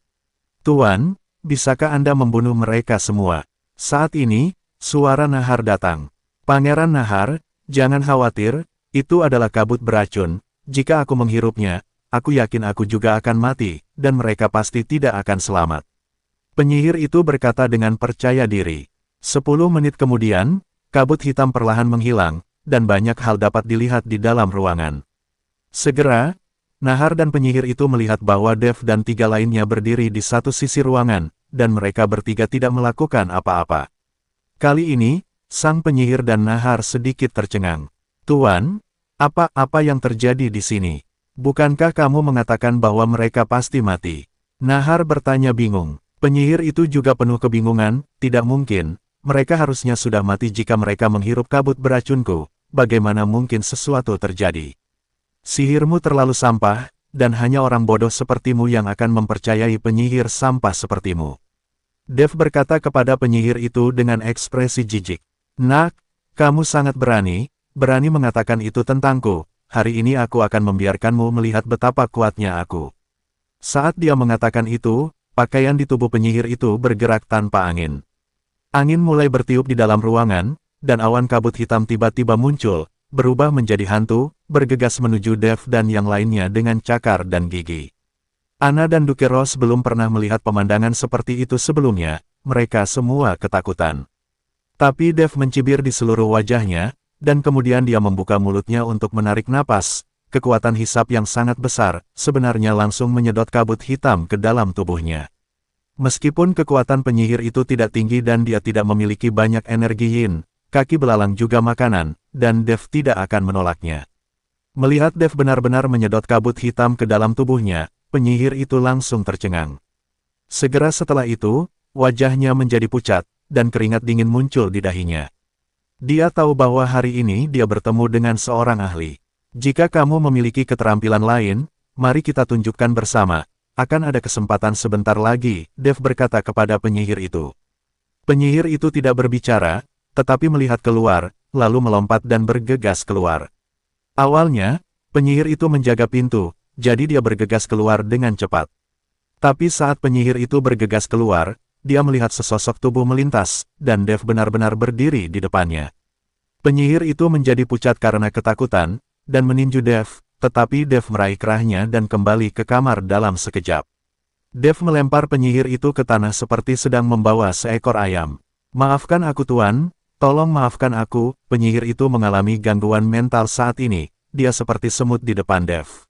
Tuan, bisakah Anda membunuh mereka semua? Saat ini, suara Nahar datang. Pangeran Nahar, jangan khawatir, itu adalah kabut beracun. Jika aku menghirupnya, aku yakin aku juga akan mati, dan mereka pasti tidak akan selamat. Penyihir itu berkata dengan percaya diri. 10 menit kemudian, kabut hitam perlahan menghilang, dan banyak hal dapat dilihat di dalam ruangan. Segera, Nahar dan penyihir itu melihat bahwa Dev dan 3 lainnya berdiri di satu sisi ruangan, dan mereka bertiga tidak melakukan apa-apa. Kali ini, sang penyihir dan Nahar sedikit tercengang. Tuan, apa yang terjadi di sini? Bukankah kamu mengatakan bahwa mereka pasti mati? Nahar bertanya bingung. Penyihir itu juga penuh kebingungan. Tidak mungkin. Mereka harusnya sudah mati jika mereka menghirup kabut beracunku. Bagaimana mungkin sesuatu terjadi? Sihirmu terlalu sampah, dan hanya orang bodoh sepertimu yang akan mempercayai penyihir sampah sepertimu. Dev berkata kepada penyihir itu dengan ekspresi jijik. Nak, kamu sangat berani mengatakan itu tentangku. Hari ini aku akan membiarkanmu melihat betapa kuatnya aku. Saat dia mengatakan itu, pakaian di tubuh penyihir itu bergerak tanpa angin. Angin mulai bertiup di dalam ruangan, dan awan kabut hitam tiba-tiba muncul, berubah menjadi hantu, bergegas menuju Dev dan yang lainnya dengan cakar dan gigi. Ana dan Dukeros belum pernah melihat pemandangan seperti itu sebelumnya, mereka semua ketakutan. Tapi Dev mencibir di seluruh wajahnya, dan kemudian dia membuka mulutnya untuk menarik napas. Kekuatan hisap yang sangat besar, sebenarnya langsung menyedot kabut hitam ke dalam tubuhnya. Meskipun kekuatan penyihir itu tidak tinggi dan dia tidak memiliki banyak energi yin, kaki belalang juga makanan, dan Dev tidak akan menolaknya. Melihat Dev benar-benar menyedot kabut hitam ke dalam tubuhnya, penyihir itu langsung tercengang. Segera setelah itu, wajahnya menjadi pucat, dan keringat dingin muncul di dahinya. Dia tahu bahwa hari ini dia bertemu dengan seorang ahli. Jika kamu memiliki keterampilan lain, mari kita tunjukkan bersama. Akan ada kesempatan sebentar lagi, Dev berkata kepada penyihir itu. Penyihir itu tidak berbicara, tetapi melihat keluar, lalu melompat dan bergegas keluar. Awalnya, penyihir itu menjaga pintu, jadi dia bergegas keluar dengan cepat. Tapi saat penyihir itu bergegas keluar, dia melihat sesosok tubuh melintas, dan Dev benar-benar berdiri di depannya. Penyihir itu menjadi pucat karena ketakutan, dan meninju Dev. tetapi Dev meraih kerahnya dan kembali ke kamar dalam sekejap. Dev melempar penyihir itu ke tanah seperti sedang membawa seekor ayam. Maafkan aku Tuan, tolong maafkan aku, penyihir itu mengalami gangguan mental saat ini, dia seperti semut di depan Dev.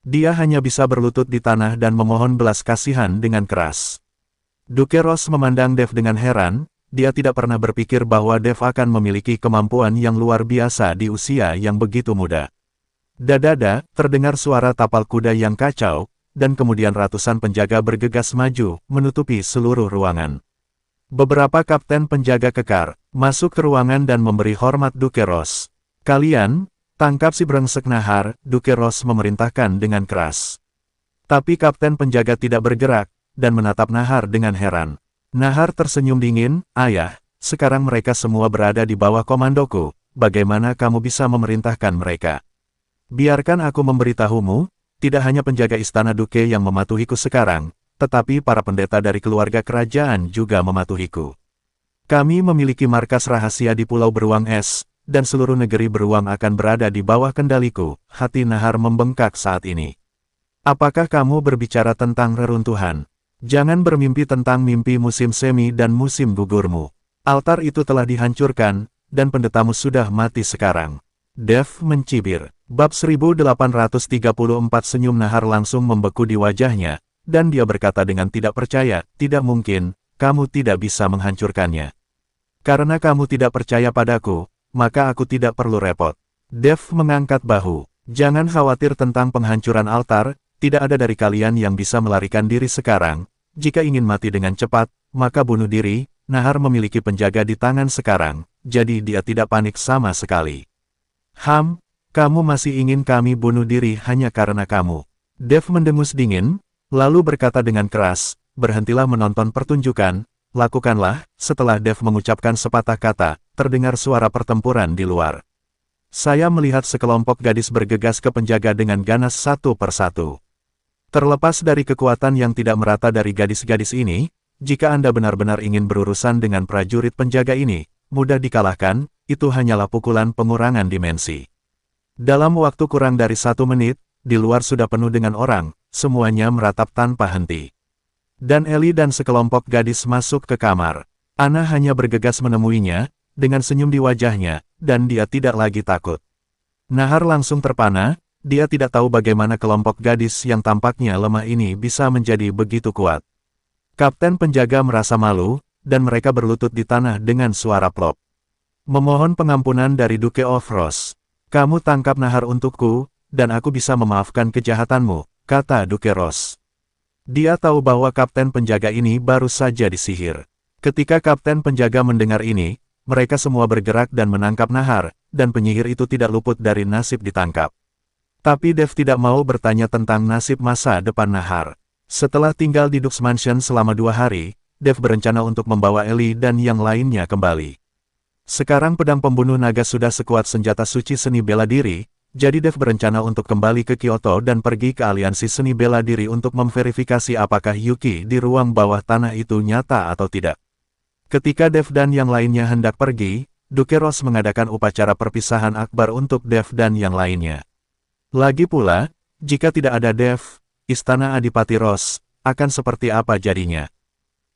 Dia hanya bisa berlutut di tanah dan memohon belas kasihan dengan keras. Duke Ross memandang Dev dengan heran, dia tidak pernah berpikir bahwa Dev akan memiliki kemampuan yang luar biasa di usia yang begitu muda. Dadada, terdengar suara tapal kuda yang kacau, dan kemudian ratusan penjaga bergegas maju, menutupi seluruh ruangan. Beberapa kapten penjaga kekar, masuk ke ruangan dan memberi hormat Duke Ross. Kalian, tangkap si brengsek Nahar, Duke Ross memerintahkan dengan keras. Tapi kapten penjaga tidak bergerak, dan menatap Nahar dengan heran. Nahar tersenyum dingin, ayah, sekarang mereka semua berada di bawah komandoku, bagaimana kamu bisa memerintahkan mereka? Biarkan aku memberitahumu, tidak hanya penjaga istana Duke yang mematuhiku sekarang, tetapi para pendeta dari keluarga kerajaan juga mematuhiku. Kami memiliki markas rahasia di Pulau Beruang Es, dan seluruh negeri beruang akan berada di bawah kendaliku. Hati Nahar membengkak saat ini. Apakah kamu berbicara tentang reruntuhan? Jangan bermimpi tentang mimpi musim semi dan musim gugurmu. Altar itu telah dihancurkan, dan pendetamu sudah mati sekarang. Dev mencibir. Bab 1834 senyum Nahar langsung membeku di wajahnya, dan dia berkata dengan tidak percaya, tidak mungkin, kamu tidak bisa menghancurkannya. Karena kamu tidak percaya padaku, maka aku tidak perlu repot. Dev mengangkat bahu. Jangan khawatir tentang penghancuran altar, tidak ada dari kalian yang bisa melarikan diri sekarang. Jika ingin mati dengan cepat, maka bunuh diri. Nahar memiliki penjaga di tangan sekarang, jadi dia tidak panik sama sekali. Kamu masih ingin kami bunuh diri hanya karena kamu. Dev mendengus dingin, lalu berkata dengan keras, berhentilah menonton pertunjukan, lakukanlah. Setelah Dev mengucapkan sepatah kata, terdengar suara pertempuran di luar. Saya melihat sekelompok gadis bergegas ke penjaga dengan ganas satu persatu. Terlepas dari kekuatan yang tidak merata dari gadis-gadis ini, jika Anda benar-benar ingin berurusan dengan prajurit penjaga ini, mudah dikalahkan, itu hanyalah pukulan pengurangan dimensi. Dalam waktu kurang dari 1 menit, di luar sudah penuh dengan orang, semuanya meratap tanpa henti. Dan Eli dan sekelompok gadis masuk ke kamar. Anna hanya bergegas menemuinya, dengan senyum di wajahnya, dan dia tidak lagi takut. Nahar langsung terpana, dia tidak tahu bagaimana kelompok gadis yang tampaknya lemah ini bisa menjadi begitu kuat. Kapten penjaga merasa malu, dan mereka berlutut di tanah dengan suara plop. Memohon pengampunan dari Duke of Ross. Kamu tangkap Nahar untukku, dan aku bisa memaafkan kejahatanmu, kata Duke Ross. Dia tahu bahwa kapten penjaga ini baru saja disihir. Ketika kapten penjaga mendengar ini, mereka semua bergerak dan menangkap Nahar, dan penyihir itu tidak luput dari nasib ditangkap. Tapi Dev tidak mau bertanya tentang nasib masa depan Nahar. Setelah tinggal di Dux Mansion selama 2 hari, Dev berencana untuk membawa Eli dan yang lainnya kembali. Sekarang pedang pembunuh naga sudah sekuat senjata suci seni bela diri, jadi Dev berencana untuk kembali ke Kyoto dan pergi ke aliansi seni bela diri untuk memverifikasi apakah Yuki di ruang bawah tanah itu nyata atau tidak. Ketika Dev dan yang lainnya hendak pergi, Duke Ross mengadakan upacara perpisahan akbar untuk Dev dan yang lainnya. Lagi pula, jika tidak ada Dev, istana Adipati Ross akan seperti apa jadinya?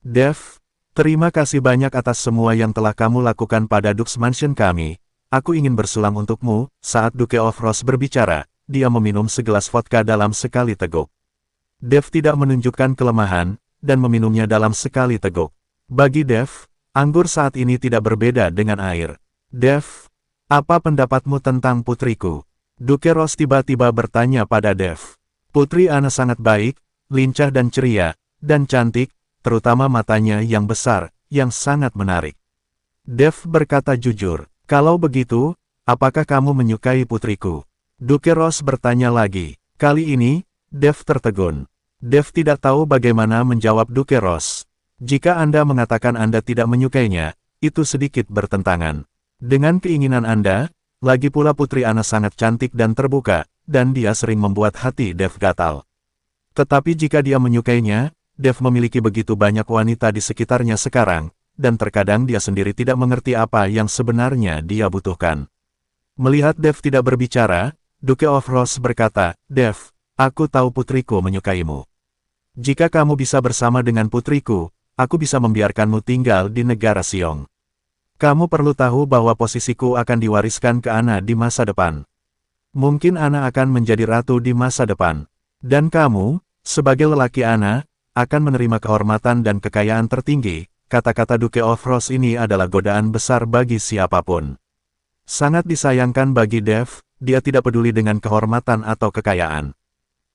Dev, terima kasih banyak atas semua yang telah kamu lakukan pada Dux Mansion kami. Aku ingin bersulang untukmu. Saat Duke of Ross berbicara, dia meminum segelas vodka dalam sekali teguk. Dev tidak menunjukkan kelemahan, dan meminumnya dalam sekali teguk. Bagi Dev, anggur saat ini tidak berbeda dengan air. Dev, apa pendapatmu tentang putriku? Duke Ross tiba-tiba bertanya pada Dev. Putri Anna sangat baik, lincah dan ceria, dan cantik, terutama matanya yang besar, yang sangat menarik. Dev berkata jujur, kalau begitu, apakah kamu menyukai putriku? Duke Ross bertanya lagi. Kali ini, Dev tertegun. Dev tidak tahu bagaimana menjawab Duke Ross. Jika Anda mengatakan Anda tidak menyukainya, itu sedikit bertentangan dengan keinginan Anda. Lagi pula putri Anna sangat cantik dan terbuka, dan dia sering membuat hati Dev gatal. Tetapi jika dia menyukainya, Dev memiliki begitu banyak wanita di sekitarnya sekarang, dan terkadang dia sendiri tidak mengerti apa yang sebenarnya dia butuhkan. Melihat Dev tidak berbicara, Duke of Rose berkata, Dev, aku tahu putriku menyukaimu. Jika kamu bisa bersama dengan putriku, aku bisa membiarkanmu tinggal di negara Xiong. Kamu perlu tahu bahwa posisiku akan diwariskan ke Ana di masa depan. Mungkin Ana akan menjadi ratu di masa depan. Dan kamu, sebagai lelaki Ana, akan menerima kehormatan dan kekayaan tertinggi. Kata-kata Duke of Rose ini adalah godaan besar bagi siapapun. Sangat disayangkan bagi Dev, dia tidak peduli dengan kehormatan atau kekayaan.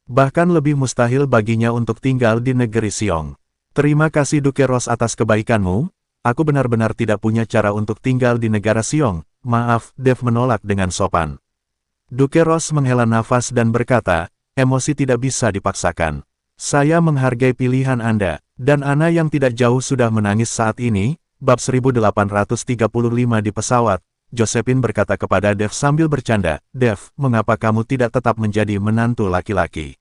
Bahkan lebih mustahil baginya untuk tinggal di negeri Xiong. Terima kasih Duke Rose atas kebaikanmu, aku benar-benar tidak punya cara untuk tinggal di negara Xiong. Maaf, Dev menolak dengan sopan. Duke Rose menghela nafas dan berkata, emosi tidak bisa dipaksakan. Saya menghargai pilihan Anda, dan Ana yang tidak jauh sudah menangis saat ini. Bab 1835 di pesawat. Josephine berkata kepada Dev sambil bercanda, Dev, mengapa kamu tidak tetap menjadi menantu laki-laki?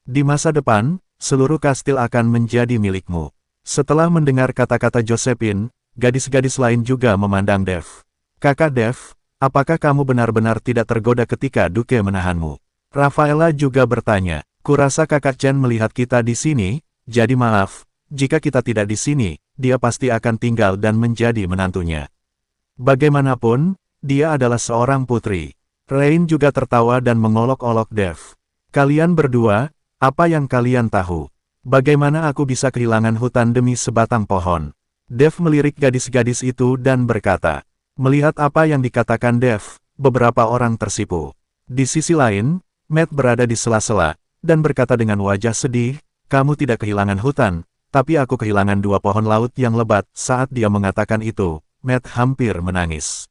Di masa depan, seluruh kastil akan menjadi milikmu. Setelah mendengar kata-kata Josephine, gadis-gadis lain juga memandang Dev. Kakak Dev, apakah kamu benar-benar tidak tergoda ketika Duke menahanmu? Rafaela juga bertanya, kurasa kakak Chen melihat kita di sini, jadi maaf, jika kita tidak di sini, dia pasti akan tinggal dan menjadi menantunya. Bagaimanapun, dia adalah seorang putri. Rain juga tertawa dan mengolok-olok Dev. Kalian berdua, apa yang kalian tahu? Bagaimana aku bisa kehilangan hutan demi sebatang pohon? Dev melirik gadis-gadis itu dan berkata. Melihat apa yang dikatakan Dev, beberapa orang tersipu. Di sisi lain, Matt berada di sela-sela, dan berkata dengan wajah sedih, kamu tidak kehilangan hutan, tapi aku kehilangan 2 pohon laut yang lebat. Saat dia mengatakan itu, Matt hampir menangis.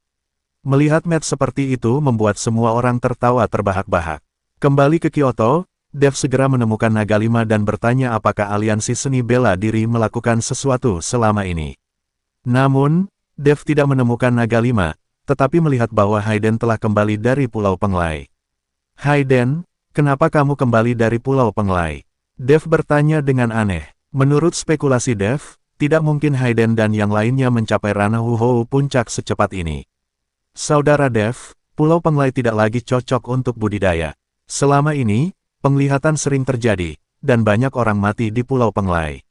Melihat Matt seperti itu membuat semua orang tertawa terbahak-bahak. Kembali ke Kyoto, Dev segera menemukan Naga Lima dan bertanya apakah aliansi seni bela diri melakukan sesuatu selama ini. Namun, Dev tidak menemukan Naga Lima, tetapi melihat bahwa Hayden telah kembali dari Pulau Penglai. Hayden, kenapa kamu kembali dari Pulau Penglai? Dev bertanya dengan aneh. Menurut spekulasi Dev, tidak mungkin Hayden dan yang lainnya mencapai ranah Wuhou puncak secepat ini. Saudara Dev, Pulau Penglai tidak lagi cocok untuk budidaya. Selama ini, penglihatan sering terjadi, dan banyak orang mati di Pulau Penglai.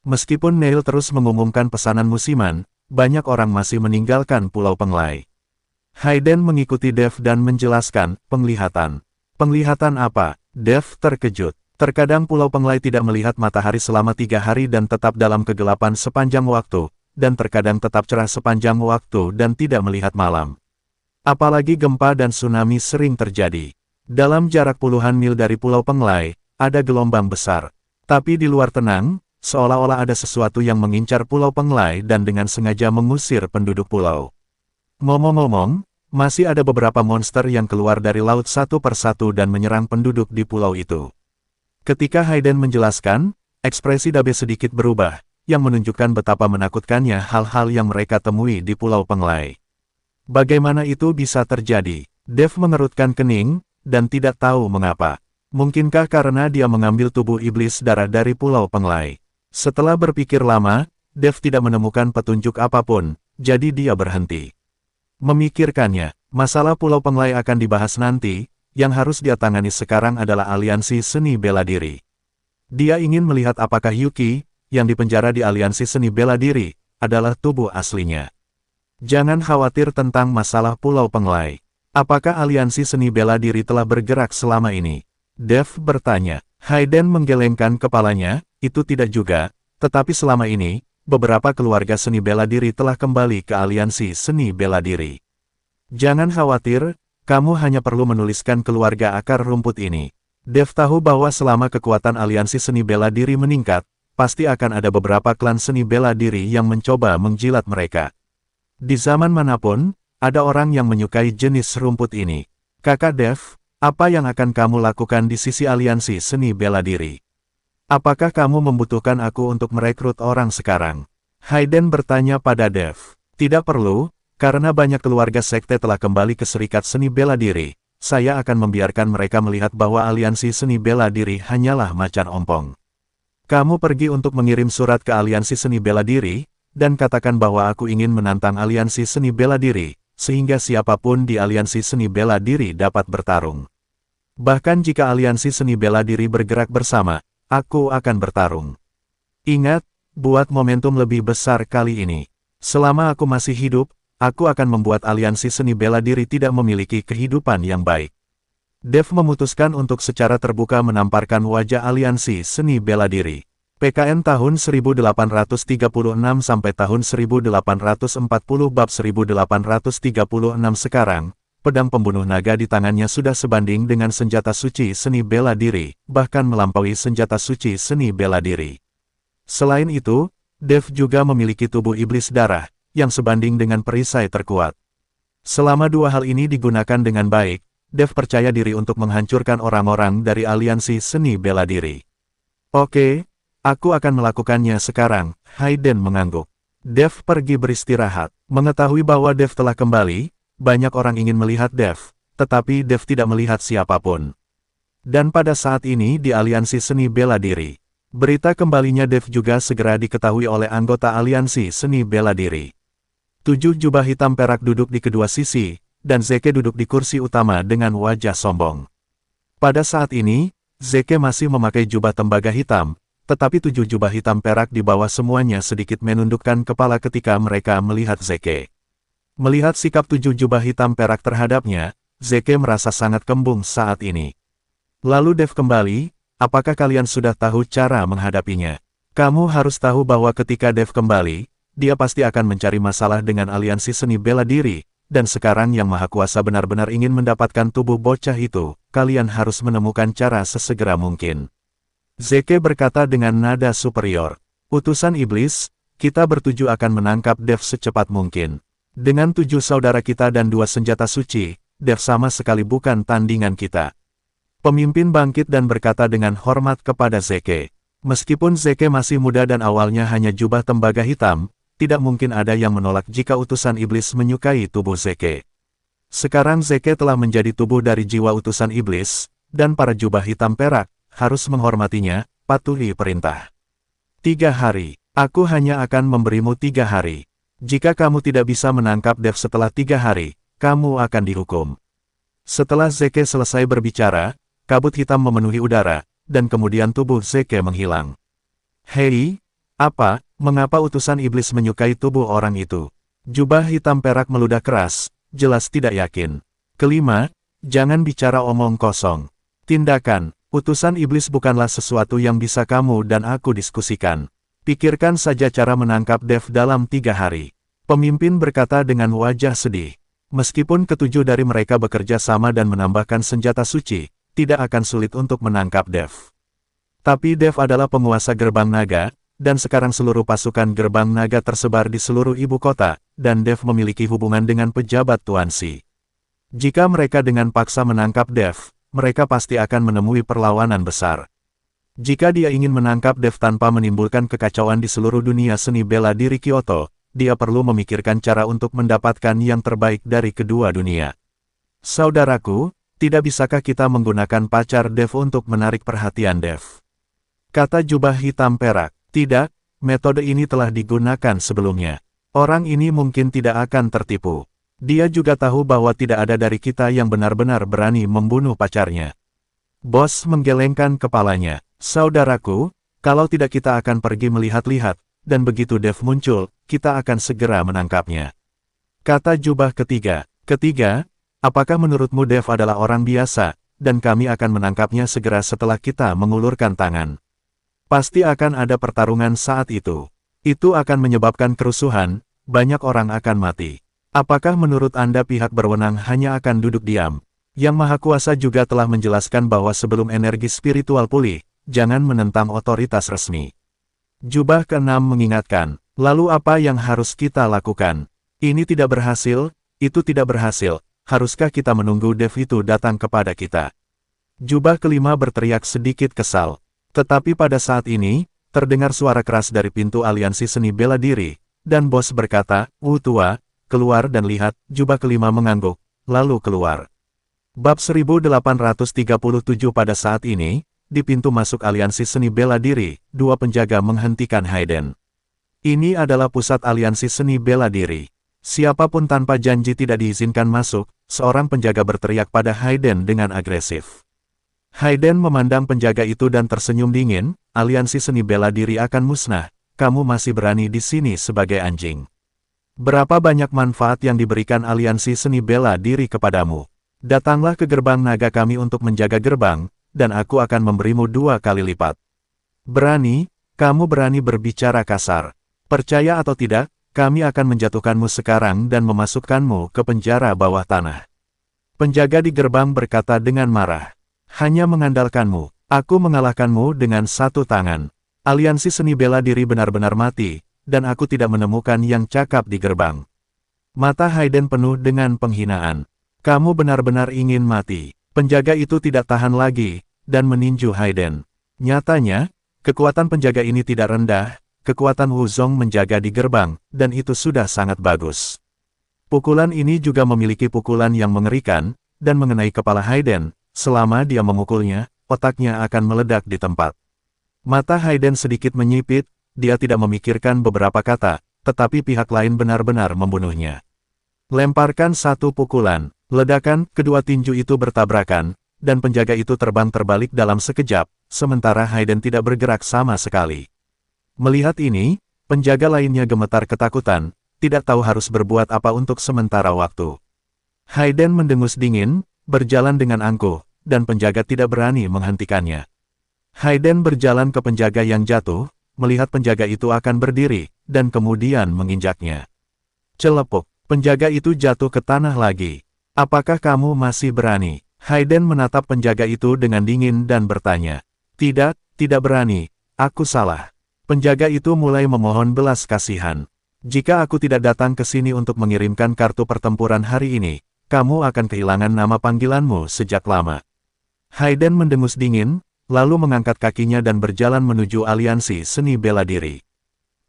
Meskipun Neil terus mengumumkan pesanan musiman, banyak orang masih meninggalkan Pulau Penglai. Hayden mengikuti Dev dan menjelaskan, penglihatan. Penglihatan apa? Dev terkejut. Terkadang Pulau Penglai tidak melihat matahari selama 3 hari dan tetap dalam kegelapan sepanjang waktu, dan terkadang tetap cerah sepanjang waktu dan tidak melihat malam. Apalagi gempa dan tsunami sering terjadi. Dalam jarak puluhan mil dari Pulau Penglai, ada gelombang besar. Tapi di luar tenang, seolah-olah ada sesuatu yang mengincar Pulau Penglai dan dengan sengaja mengusir penduduk pulau. Ngomong-ngomong, masih ada beberapa monster yang keluar dari laut satu persatu dan menyerang penduduk di pulau itu. Ketika Hayden menjelaskan, ekspresi Dabe sedikit berubah, yang menunjukkan betapa menakutkannya hal-hal yang mereka temui di Pulau Penglai. Bagaimana itu bisa terjadi? Dev mengerutkan kening, dan tidak tahu mengapa. Mungkinkah karena dia mengambil tubuh iblis darah dari Pulau Penglai? Setelah berpikir lama, Dev tidak menemukan petunjuk apapun, jadi dia berhenti. Memikirkannya, masalah Pulau Penglai akan dibahas nanti. Yang harus dia tangani sekarang adalah aliansi seni bela diri. Dia ingin melihat apakah Yuki, yang dipenjara di aliansi seni bela diri, adalah tubuh aslinya. Jangan khawatir tentang masalah Pulau Penglai. Apakah aliansi seni bela diri telah bergerak selama ini? Dev bertanya. Hayden menggelengkan kepalanya, itu tidak juga, tetapi selama ini, beberapa keluarga seni bela diri telah kembali ke aliansi seni bela diri. Jangan khawatir, kamu hanya perlu menuliskan keluarga akar rumput ini. Dev tahu bahwa selama kekuatan aliansi seni bela diri meningkat, pasti akan ada beberapa klan seni bela diri yang mencoba menjilat mereka. Di zaman manapun, ada orang yang menyukai jenis rumput ini. Kakak Dev, apa yang akan kamu lakukan di sisi aliansi seni bela diri? Apakah kamu membutuhkan aku untuk merekrut orang sekarang? Hayden bertanya pada Dev. Tidak perlu. Karena banyak keluarga sekte telah kembali ke serikat seni bela diri, saya akan membiarkan mereka melihat bahwa aliansi seni bela diri hanyalah macan ompong. Kamu pergi untuk mengirim surat ke aliansi seni bela diri, dan katakan bahwa aku ingin menantang aliansi seni bela diri, sehingga siapapun di aliansi seni bela diri dapat bertarung. Bahkan jika aliansi seni bela diri bergerak bersama, aku akan bertarung. Ingat, buat momentum lebih besar kali ini. Selama aku masih hidup, aku akan membuat aliansi seni bela diri tidak memiliki kehidupan yang baik. Dev memutuskan untuk secara terbuka menamparkan wajah aliansi seni bela diri. PKN tahun 1836 sampai tahun 1840 bab 1836 sekarang, pedang pembunuh naga di tangannya sudah sebanding dengan senjata suci seni bela diri, bahkan melampaui senjata suci seni bela diri. Selain itu, Dev juga memiliki tubuh iblis darah, yang sebanding dengan perisai terkuat. Selama dua hal ini digunakan dengan baik, Dev percaya diri untuk menghancurkan orang-orang dari aliansi seni bela diri. Oke, aku akan melakukannya sekarang, Hayden mengangguk. Dev pergi beristirahat. Mengetahui bahwa Dev telah kembali, banyak orang ingin melihat Dev, tetapi Dev tidak melihat siapapun. Dan pada saat ini di aliansi seni bela diri, berita kembalinya Dev juga segera diketahui oleh anggota aliansi seni bela diri. 7 jubah hitam perak duduk di kedua sisi, dan Zeke duduk di kursi utama dengan wajah sombong. Pada saat ini, Zeke masih memakai jubah tembaga hitam, tetapi 7 jubah hitam perak di bawah semuanya sedikit menundukkan kepala ketika mereka melihat Zeke. Melihat sikap 7 jubah hitam perak terhadapnya, Zeke merasa sangat kembung saat ini. Lalu Dev kembali, apakah kalian sudah tahu cara menghadapinya? Kamu harus tahu bahwa ketika Dev kembali, dia pasti akan mencari masalah dengan aliansi seni bela diri. Dan sekarang Yang Maha Kuasa benar-benar ingin mendapatkan tubuh bocah itu, kalian harus menemukan cara sesegera mungkin. Zeke berkata dengan nada superior. Utusan iblis, kita bertuju akan menangkap Dev secepat mungkin. Dengan 7 saudara kita dan 2 senjata suci, Dev sama sekali bukan tandingan kita. Pemimpin bangkit dan berkata dengan hormat kepada Zeke. Meskipun Zeke masih muda dan awalnya hanya jubah tembaga hitam, tidak mungkin ada yang menolak jika utusan iblis menyukai tubuh Zeke. Sekarang Zeke telah menjadi tubuh dari jiwa utusan iblis, dan para jubah hitam perak harus menghormatinya, patuhi perintah. 3 hari, aku hanya akan memberimu 3 hari. Jika kamu tidak bisa menangkap Dev setelah 3 hari, kamu akan dihukum. Setelah Zeke selesai berbicara, kabut hitam memenuhi udara, dan kemudian tubuh Zeke menghilang. Hei, apa? Mengapa utusan iblis menyukai tubuh orang itu? Jubah hitam perak meludah keras, jelas tidak yakin. Kelima, jangan bicara omong kosong. Tindakan, utusan iblis bukanlah sesuatu yang bisa kamu dan aku diskusikan. Pikirkan saja cara menangkap Dev dalam 3 hari. Pemimpin berkata dengan wajah sedih. Meskipun 7 dari mereka bekerja sama dan menambahkan senjata suci, tidak akan sulit untuk menangkap Dev. Tapi Dev adalah penguasa gerbang naga, dan sekarang seluruh pasukan gerbang naga tersebar di seluruh ibu kota, dan Dev memiliki hubungan dengan pejabat Tuan Si. Jika mereka dengan paksa menangkap Dev, mereka pasti akan menemui perlawanan besar. Jika dia ingin menangkap Dev tanpa menimbulkan kekacauan di seluruh dunia seni bela diri Kyoto, dia perlu memikirkan cara untuk mendapatkan yang terbaik dari kedua dunia. Saudaraku, tidak bisakah kita menggunakan pacar Dev untuk menarik perhatian Dev? Kata jubah hitam perak. Tidak, metode ini telah digunakan sebelumnya. Orang ini mungkin tidak akan tertipu. Dia juga tahu bahwa tidak ada dari kita yang benar-benar berani membunuh pacarnya. Bos menggelengkan kepalanya. Saudaraku, kalau tidak kita akan pergi melihat-lihat, dan begitu Dev muncul, kita akan segera menangkapnya. Kata jubah ketiga. Ketiga, apakah menurutmu Dev adalah orang biasa, dan kami akan menangkapnya segera setelah kita mengulurkan tangan? Pasti akan ada pertarungan saat itu. Itu akan menyebabkan kerusuhan, banyak orang akan mati. Apakah menurut Anda pihak berwenang hanya akan duduk diam? Yang Maha Kuasa juga telah menjelaskan bahwa sebelum energi spiritual pulih, jangan menentang otoritas resmi. Jubah ke-6 mengingatkan, lalu apa yang harus kita lakukan? Ini tidak berhasil, itu tidak berhasil, haruskah kita menunggu Dev itu datang kepada kita? Jubah ke-5 berteriak sedikit kesal. Tetapi pada saat ini, terdengar suara keras dari pintu aliansi seni bela diri, dan bos berkata, Tua, keluar dan lihat, jubah ke-5 mengangguk, lalu keluar. Bab 1837 pada saat ini, di pintu masuk aliansi seni bela diri, 2 penjaga menghentikan Hayden. Ini adalah pusat aliansi seni bela diri. Siapapun tanpa janji tidak diizinkan masuk, seorang penjaga berteriak pada Hayden dengan agresif. Hayden memandang penjaga itu dan tersenyum dingin, aliansi seni bela diri akan musnah, kamu masih berani di sini sebagai anjing. Berapa banyak manfaat yang diberikan aliansi seni bela diri kepadamu? Datanglah ke gerbang naga kami untuk menjaga gerbang, dan aku akan memberimu 2 kali lipat. Berani, kamu berani berbicara kasar. Percaya atau tidak, kami akan menjatuhkanmu sekarang dan memasukkanmu ke penjara bawah tanah. Penjaga di gerbang berkata dengan marah. Hanya mengandalkanmu, aku mengalahkanmu dengan 1 tangan. Aliansi seni bela diri benar-benar mati, dan aku tidak menemukan yang cakap di gerbang. Mata Hayden penuh dengan penghinaan. Kamu benar-benar ingin mati. Penjaga itu tidak tahan lagi, dan meninju Hayden. Nyatanya, kekuatan penjaga ini tidak rendah, kekuatan Wuzong menjaga di gerbang, dan itu sudah sangat bagus. Pukulan ini juga memiliki pukulan yang mengerikan, dan mengenai kepala Hayden. Selama dia memukulnya, otaknya akan meledak di tempat. Mata Hayden sedikit menyipit, dia tidak memikirkan beberapa kata, tetapi pihak lain benar-benar membunuhnya. Lemparkan 1 pukulan, ledakan, kedua tinju itu bertabrakan, dan penjaga itu terbang terbalik dalam sekejap, sementara Hayden tidak bergerak sama sekali. Melihat ini, penjaga lainnya gemetar ketakutan, tidak tahu harus berbuat apa untuk sementara waktu. Hayden mendengus dingin, berjalan dengan angkuh, dan penjaga tidak berani menghentikannya. Hayden berjalan ke penjaga yang jatuh, melihat penjaga itu akan berdiri, dan kemudian menginjaknya. Celepuk, penjaga itu jatuh ke tanah lagi. Apakah kamu masih berani? Hayden menatap penjaga itu dengan dingin dan bertanya. Tidak, tidak berani, aku salah. Penjaga itu mulai memohon belas kasihan. Jika aku tidak datang ke sini untuk mengirimkan kartu pertempuran hari ini, kamu akan kehilangan nama panggilanmu sejak lama. Hayden mendengus dingin, lalu mengangkat kakinya dan berjalan menuju aliansi seni bela diri.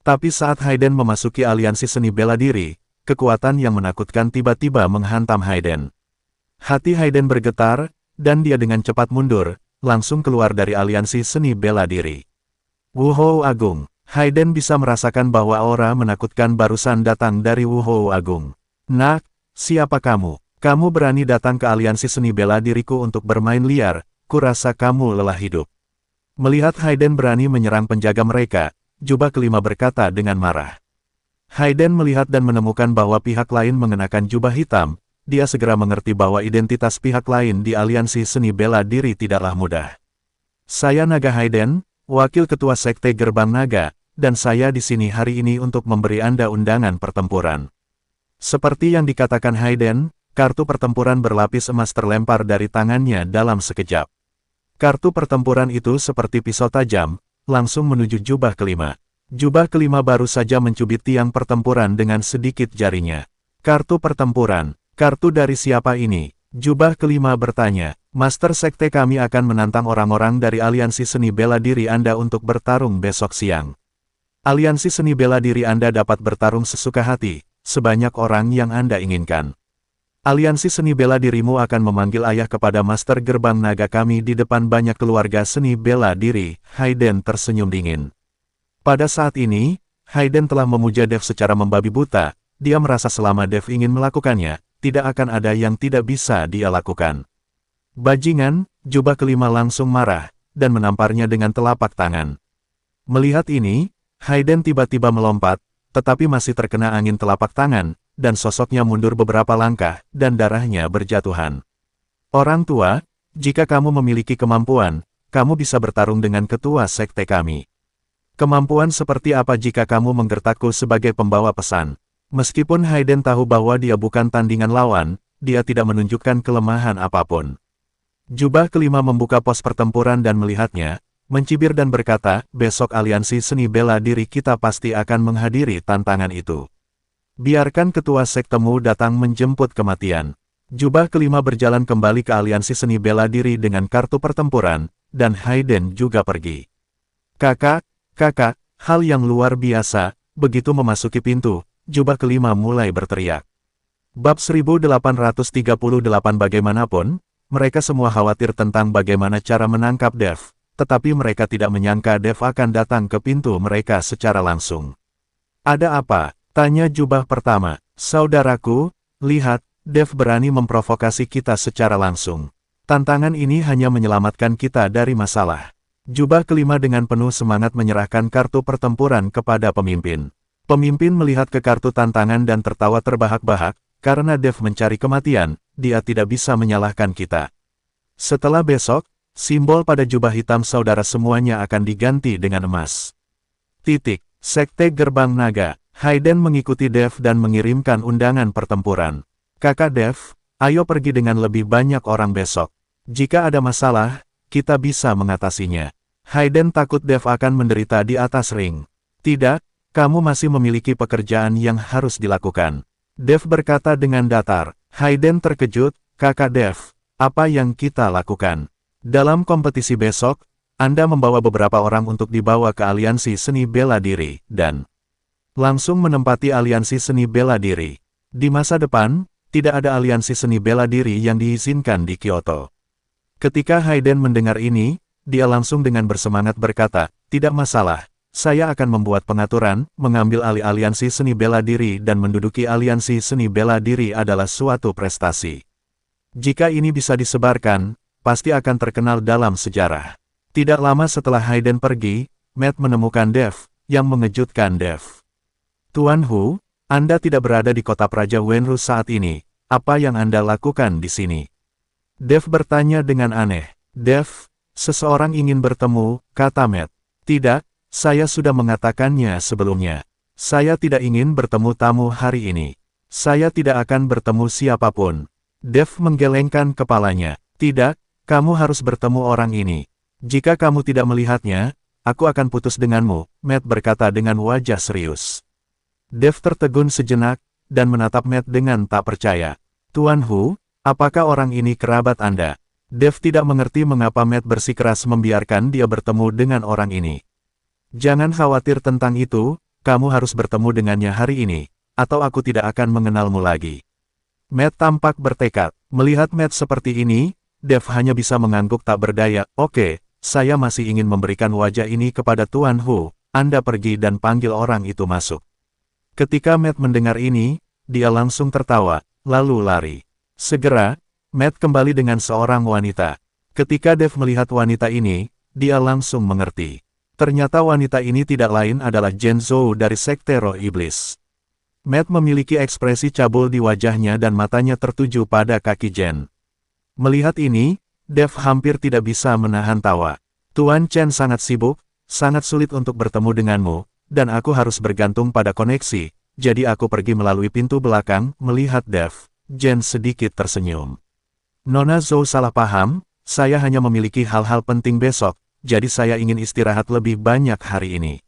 Tapi saat Hayden memasuki aliansi seni bela diri, kekuatan yang menakutkan tiba-tiba menghantam Hayden. Hati Hayden bergetar, dan dia dengan cepat mundur, langsung keluar dari aliansi seni bela diri. Wuhou Agung. Hayden bisa merasakan bahwa aura menakutkan barusan datang dari Wuhou Agung. Nak, siapa kamu? Kamu berani datang ke aliansi seni bela diriku untuk bermain liar, kurasa kamu lelah hidup. Melihat Hayden berani menyerang penjaga mereka, jubah kelima berkata dengan marah. Hayden melihat dan menemukan bahwa pihak lain mengenakan jubah hitam, dia segera mengerti bahwa identitas pihak lain di aliansi seni bela diri tidaklah mudah. Saya Naga Hayden, wakil ketua sekte Gerbang Naga, dan saya di sini hari ini untuk memberi Anda undangan pertempuran. Seperti yang dikatakan Hayden, kartu pertempuran berlapis emas terlempar dari tangannya dalam sekejap. Kartu pertempuran itu seperti pisau tajam, langsung menuju jubah kelima. Jubah kelima baru saja mencubit tiang pertempuran dengan sedikit jarinya. Kartu pertempuran, kartu dari siapa ini? Jubah kelima bertanya. Master Sekte kami akan menantang orang-orang dari aliansi seni bela diri Anda untuk bertarung besok siang. Aliansi seni bela diri Anda dapat bertarung sesuka hati, sebanyak orang yang Anda inginkan. Aliansi seni bela dirimu akan memanggil ayah kepada Master Gerbang Naga kami di depan banyak keluarga seni bela diri. Hayden tersenyum dingin. Pada saat ini, Hayden telah memuja Dev secara membabi buta, dia merasa selama Dev ingin melakukannya, tidak akan ada yang tidak bisa dia lakukan. Bajingan, jubah kelima langsung marah, dan menamparnya dengan telapak tangan. Melihat ini, Hayden tiba-tiba melompat, tetapi masih terkena angin telapak tangan, dan sosoknya mundur beberapa langkah, dan darahnya berjatuhan. Orang tua, jika kamu memiliki kemampuan, kamu bisa bertarung dengan ketua sekte kami. Kemampuan seperti apa jika kamu menggertakku sebagai pembawa pesan? Meskipun Hayden tahu bahwa dia bukan tandingan lawan, dia tidak menunjukkan kelemahan apapun. Jubah kelima membuka pos pertempuran dan melihatnya, mencibir dan berkata, besok aliansi seni bela diri kita pasti akan menghadiri tantangan itu. Biarkan ketua sektemu datang menjemput kematian. Jubah kelima berjalan kembali ke aliansi seni bela diri dengan kartu pertempuran, dan Hayden juga pergi. Kakak, hal yang luar biasa, begitu memasuki pintu, jubah kelima mulai berteriak. Bab 1838 bagaimanapun, mereka semua khawatir tentang bagaimana cara menangkap Dev, tetapi mereka tidak menyangka Dev akan datang ke pintu mereka secara langsung. Ada apa? Tanya jubah pertama. Saudaraku, lihat, Dev berani memprovokasi kita secara langsung. Tantangan ini hanya menyelamatkan kita dari masalah. Jubah kelima dengan penuh semangat menyerahkan kartu pertempuran kepada pemimpin. Pemimpin melihat ke kartu tantangan dan tertawa terbahak-bahak, karena Dev mencari kematian, dia tidak bisa menyalahkan kita. Setelah besok, simbol pada jubah hitam saudara semuanya akan diganti dengan emas. Sekte Gerbang Naga. Hayden mengikuti Dev dan mengirimkan undangan pertempuran. Kakak Dev, ayo pergi dengan lebih banyak orang besok. Jika ada masalah, kita bisa mengatasinya. Hayden takut Dev akan menderita di atas ring. Tidak, kamu masih memiliki pekerjaan yang harus dilakukan. Dev berkata dengan datar. Hayden terkejut, Kakak Dev, apa yang kita lakukan? Dalam kompetisi besok, Anda membawa beberapa orang untuk dibawa ke aliansi seni bela diri, dan langsung menempati aliansi seni bela diri. Di masa depan, tidak ada aliansi seni bela diri yang diizinkan di Kyoto. Ketika Hayden mendengar ini, dia langsung dengan bersemangat berkata, tidak masalah, saya akan membuat pengaturan, mengambil alih aliansi seni bela diri dan menduduki aliansi seni bela diri adalah suatu prestasi. Jika ini bisa disebarkan, pasti akan terkenal dalam sejarah. Tidak lama setelah Hayden pergi, Matt menemukan Dev, yang mengejutkan Dev. Tuan Hu, Anda tidak berada di kota Praja Wenru saat ini, apa yang Anda lakukan di sini? Dev bertanya dengan aneh. Dev, seseorang ingin bertemu, kata Matt. Tidak, saya sudah mengatakannya sebelumnya. Saya tidak ingin bertemu tamu hari ini. Saya tidak akan bertemu siapapun. Dev menggelengkan kepalanya. Tidak, kamu harus bertemu orang ini. Jika kamu tidak melihatnya, aku akan putus denganmu, Matt berkata dengan wajah serius. Dev tertegun sejenak, dan menatap Matt dengan tak percaya. Tuan Hu, apakah orang ini kerabat Anda? Dev tidak mengerti mengapa Matt bersikeras membiarkan dia bertemu dengan orang ini. Jangan khawatir tentang itu, kamu harus bertemu dengannya hari ini, atau aku tidak akan mengenalmu lagi. Matt tampak bertekad. Melihat Matt seperti ini, Dev hanya bisa mengangguk tak berdaya. Oke, saya masih ingin memberikan wajah ini kepada Tuan Hu. Anda pergi dan panggil orang itu masuk. Ketika Matt mendengar ini, dia langsung tertawa, lalu lari. Segera, Matt kembali dengan seorang wanita. Ketika Dev melihat wanita ini, dia langsung mengerti. Ternyata wanita ini tidak lain adalah Jen Zhou dari Sekte Roh Iblis. Matt memiliki ekspresi cabul di wajahnya dan matanya tertuju pada kaki Jen. Melihat ini, Dev hampir tidak bisa menahan tawa. Tuan Chen sangat sibuk, sangat sulit untuk bertemu denganmu, dan aku harus bergantung pada koneksi, jadi aku pergi melalui pintu belakang, melihat Dev. Jen sedikit tersenyum. Nona Zhou salah paham, saya hanya memiliki hal-hal penting besok, jadi saya ingin istirahat lebih banyak hari ini.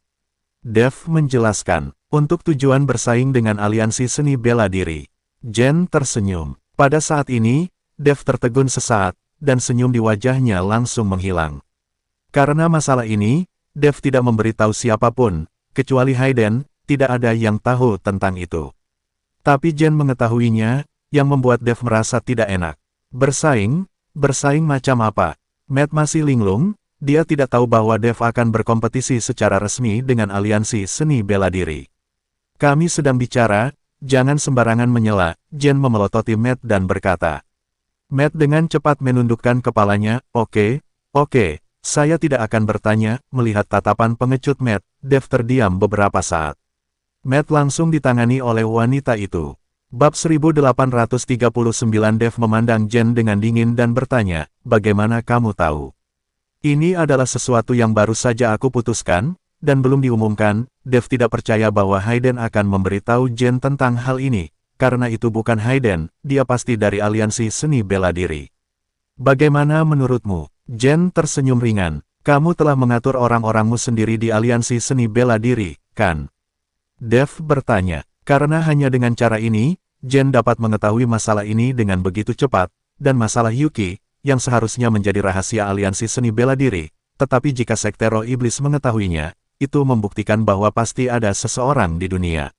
Dev menjelaskan, untuk tujuan bersaing dengan aliansi seni bela diri. Jen tersenyum. Pada saat ini, Dev tertegun sesaat, dan senyum di wajahnya langsung menghilang. Karena masalah ini, Dev tidak memberitahu siapapun, kecuali Hayden, tidak ada yang tahu tentang itu. Tapi Jen mengetahuinya, yang membuat Dev merasa tidak enak. Bersaing macam apa? Matt masih linglung, dia tidak tahu bahwa Dev akan berkompetisi secara resmi dengan aliansi seni bela diri. Kami sedang bicara, jangan sembarangan menyela, Jen memelototi Matt dan berkata. Matt dengan cepat menundukkan kepalanya, oke, saya tidak akan bertanya, melihat tatapan pengecut Matt, Dev terdiam beberapa saat. Matt langsung ditangani oleh wanita itu. Bab 1839 Dev memandang Jen dengan dingin dan bertanya, bagaimana kamu tahu? Ini adalah sesuatu yang baru saja aku putuskan, dan belum diumumkan. Dev tidak percaya bahwa Hayden akan memberitahu Jen tentang hal ini, karena itu bukan Hayden, dia pasti dari aliansi seni bela diri. Bagaimana menurutmu? Jen tersenyum ringan, kamu telah mengatur orang-orangmu sendiri di aliansi seni bela diri, kan? Dev bertanya, karena hanya dengan cara ini, Jen dapat mengetahui masalah ini dengan begitu cepat, dan masalah Yuki, yang seharusnya menjadi rahasia aliansi seni bela diri, tetapi jika Sekte Roh Iblis mengetahuinya, itu membuktikan bahwa pasti ada seseorang di dunia.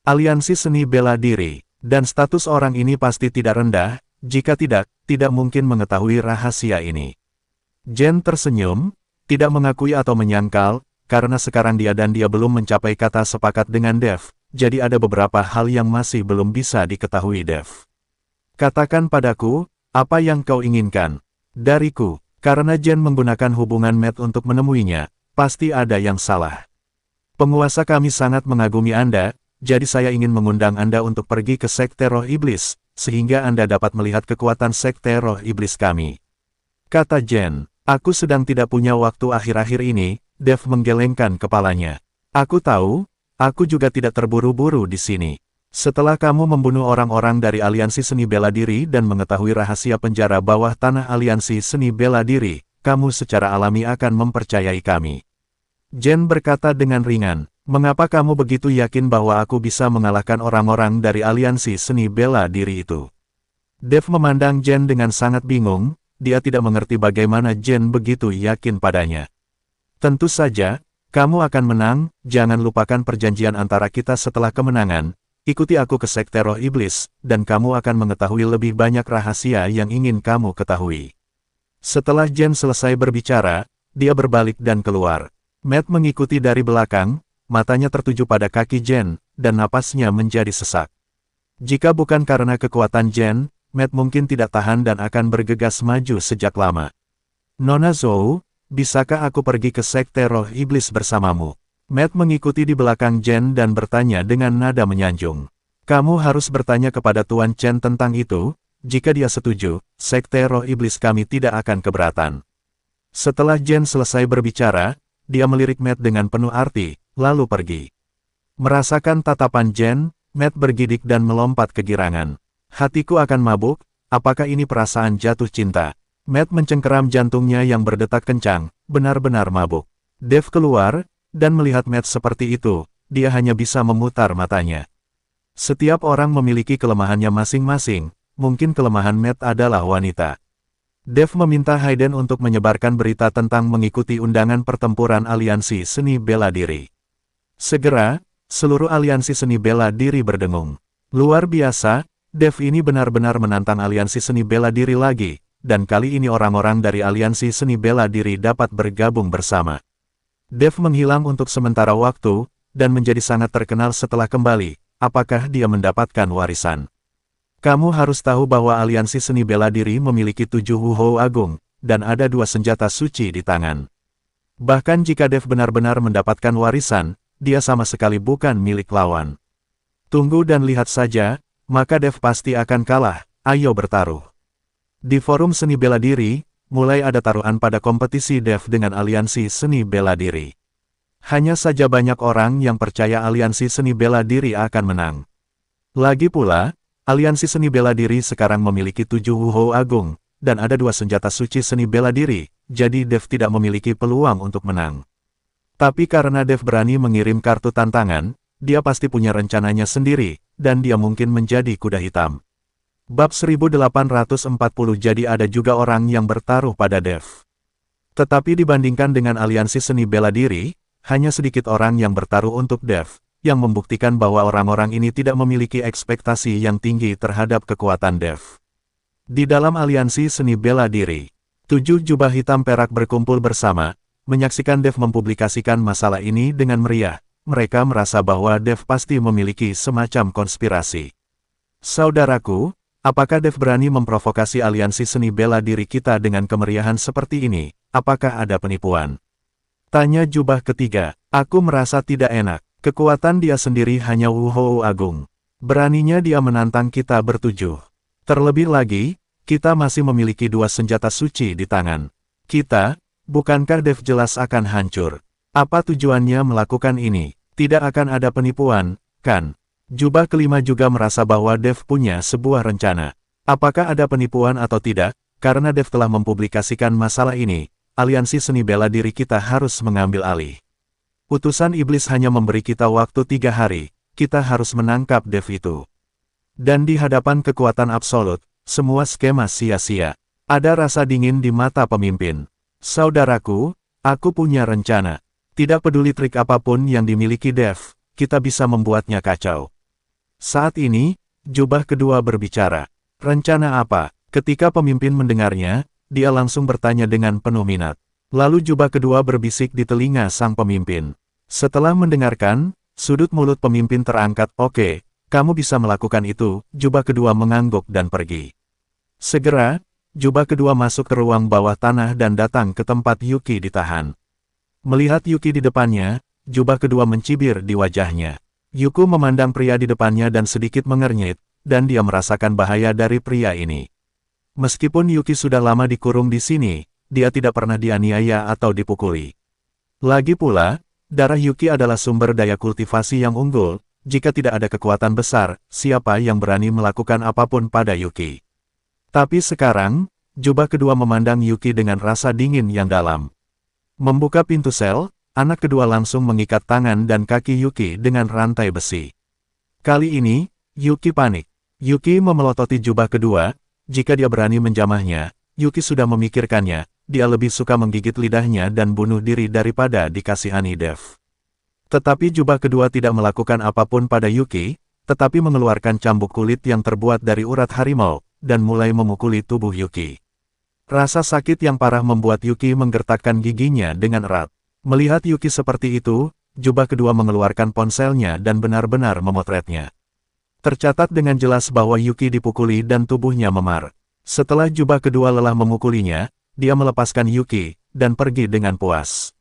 Aliansi seni bela diri, dan status orang ini pasti tidak rendah, jika tidak mungkin mengetahui rahasia ini. Jen tersenyum, tidak mengakui atau menyangkal, karena sekarang dia belum mencapai kata sepakat dengan Dev, jadi ada beberapa hal yang masih belum bisa diketahui Dev. Katakan padaku, apa yang kau inginkan? Dariku, karena Jen menggunakan hubungan Matt untuk menemuinya, pasti ada yang salah. Penguasa kami sangat mengagumi Anda, jadi saya ingin mengundang Anda untuk pergi ke Sekte Roh Iblis, sehingga Anda dapat melihat kekuatan Sekte Roh Iblis kami. Kata Jen, aku sedang tidak punya waktu akhir-akhir ini. Dev menggelengkan kepalanya. Aku tahu, aku juga tidak terburu-buru di sini. Setelah kamu membunuh orang-orang dari Aliansi Seni Bela Diri dan mengetahui rahasia penjara bawah tanah Aliansi Seni Bela Diri, kamu secara alami akan mempercayai kami. Jen berkata dengan ringan, mengapa kamu begitu yakin bahwa aku bisa mengalahkan orang-orang dari Aliansi Seni Bela Diri itu? Dev memandang Jen dengan sangat bingung, dia tidak mengerti bagaimana Jen begitu yakin padanya. Tentu saja, kamu akan menang, jangan lupakan perjanjian antara kita setelah kemenangan, ikuti aku ke Sekte Roh Iblis, dan kamu akan mengetahui lebih banyak rahasia yang ingin kamu ketahui. Setelah Jen selesai berbicara, dia berbalik dan keluar. Matt mengikuti dari belakang, matanya tertuju pada kaki Jen, dan napasnya menjadi sesak. Jika bukan karena kekuatan Jen, Matt mungkin tidak tahan dan akan bergegas maju sejak lama. Nona Zhou, bisakah aku pergi ke Sekte Roh Iblis bersamamu? Matt mengikuti di belakang Jen dan bertanya dengan nada menyanjung. Kamu harus bertanya kepada Tuan Chen tentang itu, jika dia setuju, Sekte Roh Iblis kami tidak akan keberatan. Setelah Jen selesai berbicara, dia melirik Matt dengan penuh arti, lalu pergi. Merasakan tatapan Jen, Matt bergidik dan melompat kegirangan. Hatiku akan mabuk, apakah ini perasaan jatuh cinta? Matt mencengkeram jantungnya yang berdetak kencang, benar-benar mabuk. Dev keluar, dan melihat Matt seperti itu, dia hanya bisa memutar matanya. Setiap orang memiliki kelemahannya masing-masing, mungkin kelemahan Matt adalah wanita. Dev meminta Hayden untuk menyebarkan berita tentang mengikuti undangan pertempuran Aliansi Seni Bela Diri. Segera, seluruh Aliansi Seni Bela Diri berdengung. Luar biasa, Dev ini benar-benar menantang Aliansi Seni Bela Diri lagi. Dan kali ini orang-orang dari Aliansi Seni Bela Diri dapat bergabung bersama. Dev menghilang untuk sementara waktu, dan menjadi sangat terkenal setelah kembali. Apakah dia mendapatkan warisan? Kamu harus tahu bahwa Aliansi Seni Bela Diri memiliki 7 Wuhou Agung, dan ada 2 senjata suci di tangan. Bahkan jika Dev benar-benar mendapatkan warisan, dia sama sekali bukan milik lawan. Tunggu dan lihat saja, maka Dev pasti akan kalah, ayo bertaruh. Di forum Seni Bela Diri, mulai ada taruhan pada kompetisi Dev dengan Aliansi Seni Bela Diri. Hanya saja banyak orang yang percaya Aliansi Seni Bela Diri akan menang. Lagi pula, Aliansi Seni Bela Diri sekarang memiliki 7 Wuhou Agung, dan ada 2 senjata suci Seni Bela Diri, jadi Dev tidak memiliki peluang untuk menang. Tapi karena Dev berani mengirim kartu tantangan, dia pasti punya rencananya sendiri, dan dia mungkin menjadi kuda hitam. Bab 1840. Jadi ada juga orang yang bertaruh pada Dev. Tetapi dibandingkan dengan Aliansi Seni Bela Diri, hanya sedikit orang yang bertaruh untuk Dev, yang membuktikan bahwa orang-orang ini tidak memiliki ekspektasi yang tinggi terhadap kekuatan Dev. Di dalam Aliansi Seni Bela Diri, 7 jubah hitam perak berkumpul bersama, menyaksikan Dev mempublikasikan masalah ini dengan meriah. Mereka merasa bahwa Dev pasti memiliki semacam konspirasi. Saudaraku, apakah Dev berani memprovokasi Aliansi Seni Bela Diri kita dengan kemeriahan seperti ini? Apakah ada penipuan? Tanya jubah ketiga. Aku merasa tidak enak. Kekuatan dia sendiri hanya Wuhou Agung. Beraninya dia menantang kita bertujuh. Terlebih lagi, kita masih memiliki 2 senjata suci di tangan. Kita, bukankah Dev jelas akan hancur? Apa tujuannya melakukan ini? Tidak akan ada penipuan, kan? Jubah kelima juga merasa bahwa Dev punya sebuah rencana. Apakah ada penipuan atau tidak? Karena Dev telah mempublikasikan masalah ini, Aliansi Seni Bela Diri kita harus mengambil alih. Utusan iblis hanya memberi kita waktu 3 hari, kita harus menangkap Dev itu. Dan di hadapan kekuatan absolut, semua skema sia-sia. Ada rasa dingin di mata pemimpin. Saudaraku, aku punya rencana. Tidak peduli trik apapun yang dimiliki Dev, kita bisa membuatnya kacau. Saat ini, jubah kedua berbicara. Rencana apa? Ketika pemimpin mendengarnya, dia langsung bertanya dengan penuh minat. Lalu jubah kedua berbisik di telinga sang pemimpin. Setelah mendengarkan, sudut mulut pemimpin terangkat. Oke, kamu bisa melakukan itu. Jubah kedua mengangguk dan pergi. Segera, jubah kedua masuk ke ruang bawah tanah dan datang ke tempat Yuki ditahan. Melihat Yuki di depannya, jubah kedua mencibir di wajahnya. Yuki memandang pria di depannya dan sedikit mengernyit, dan dia merasakan bahaya dari pria ini. Meskipun Yuki sudah lama dikurung di sini, dia tidak pernah dianiaya atau dipukuli. Lagi pula, darah Yuki adalah sumber daya kultivasi yang unggul. Jika tidak ada kekuatan besar, siapa yang berani melakukan apapun pada Yuki? Tapi sekarang, jubah kedua memandang Yuki dengan rasa dingin yang dalam. Membuka pintu sel, anak kedua langsung mengikat tangan dan kaki Yuki dengan rantai besi. Kali ini, Yuki panik. Yuki memelototi jubah kedua. Jika dia berani menjamahnya, Yuki sudah memikirkannya. Dia lebih suka menggigit lidahnya dan bunuh diri daripada dikasihani Dev. Tetapi jubah kedua tidak melakukan apapun pada Yuki, tetapi mengeluarkan cambuk kulit yang terbuat dari urat harimau, dan mulai memukuli tubuh Yuki. Rasa sakit yang parah membuat Yuki menggertakkan giginya dengan erat. Melihat Yuki seperti itu, jubah kedua mengeluarkan ponselnya dan benar-benar memotretnya. Tercatat dengan jelas bahwa Yuki dipukuli dan tubuhnya memar. Setelah jubah kedua lelah memukulinya, dia melepaskan Yuki, dan pergi dengan puas.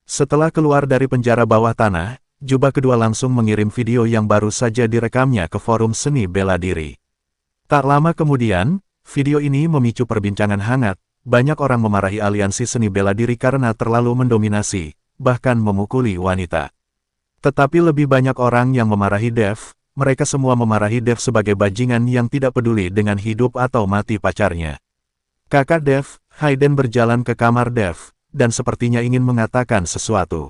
Setelah keluar dari penjara bawah tanah, jubah kedua langsung mengirim video yang baru saja direkamnya ke forum seni bela diri. Tak lama kemudian, video ini memicu perbincangan hangat. Banyak orang memarahi aliansi seni bela diri karena terlalu mendominasi, bahkan memukuli wanita. Tetapi lebih banyak orang yang memarahi Dev. Mereka semua memarahi Dev sebagai bajingan yang tidak peduli dengan hidup atau mati pacarnya. Kakak Dev, Hayden berjalan ke kamar Dev, dan sepertinya ingin mengatakan sesuatu.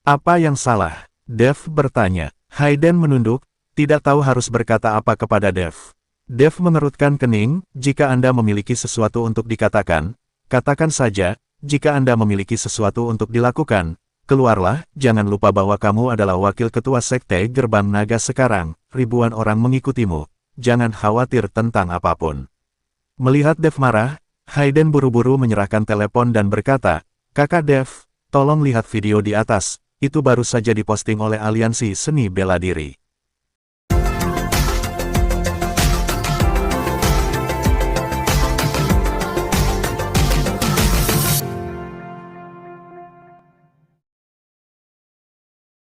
Apa yang salah? Dev bertanya. Hayden menunduk, tidak tahu harus berkata apa kepada Dev. Dev mengerutkan kening. Jika Anda memiliki sesuatu untuk dikatakan, katakan saja. Jika Anda memiliki sesuatu untuk dilakukan, keluarlah. Jangan lupa bahwa kamu adalah wakil ketua sekte Gerbang Naga sekarang. Ribuan orang mengikutimu. Jangan khawatir tentang apapun. Melihat Dev marah, Hayden buru-buru menyerahkan telepon dan berkata, Kakak Dev, tolong lihat video di atas, itu baru saja diposting oleh aliansi seni bela diri.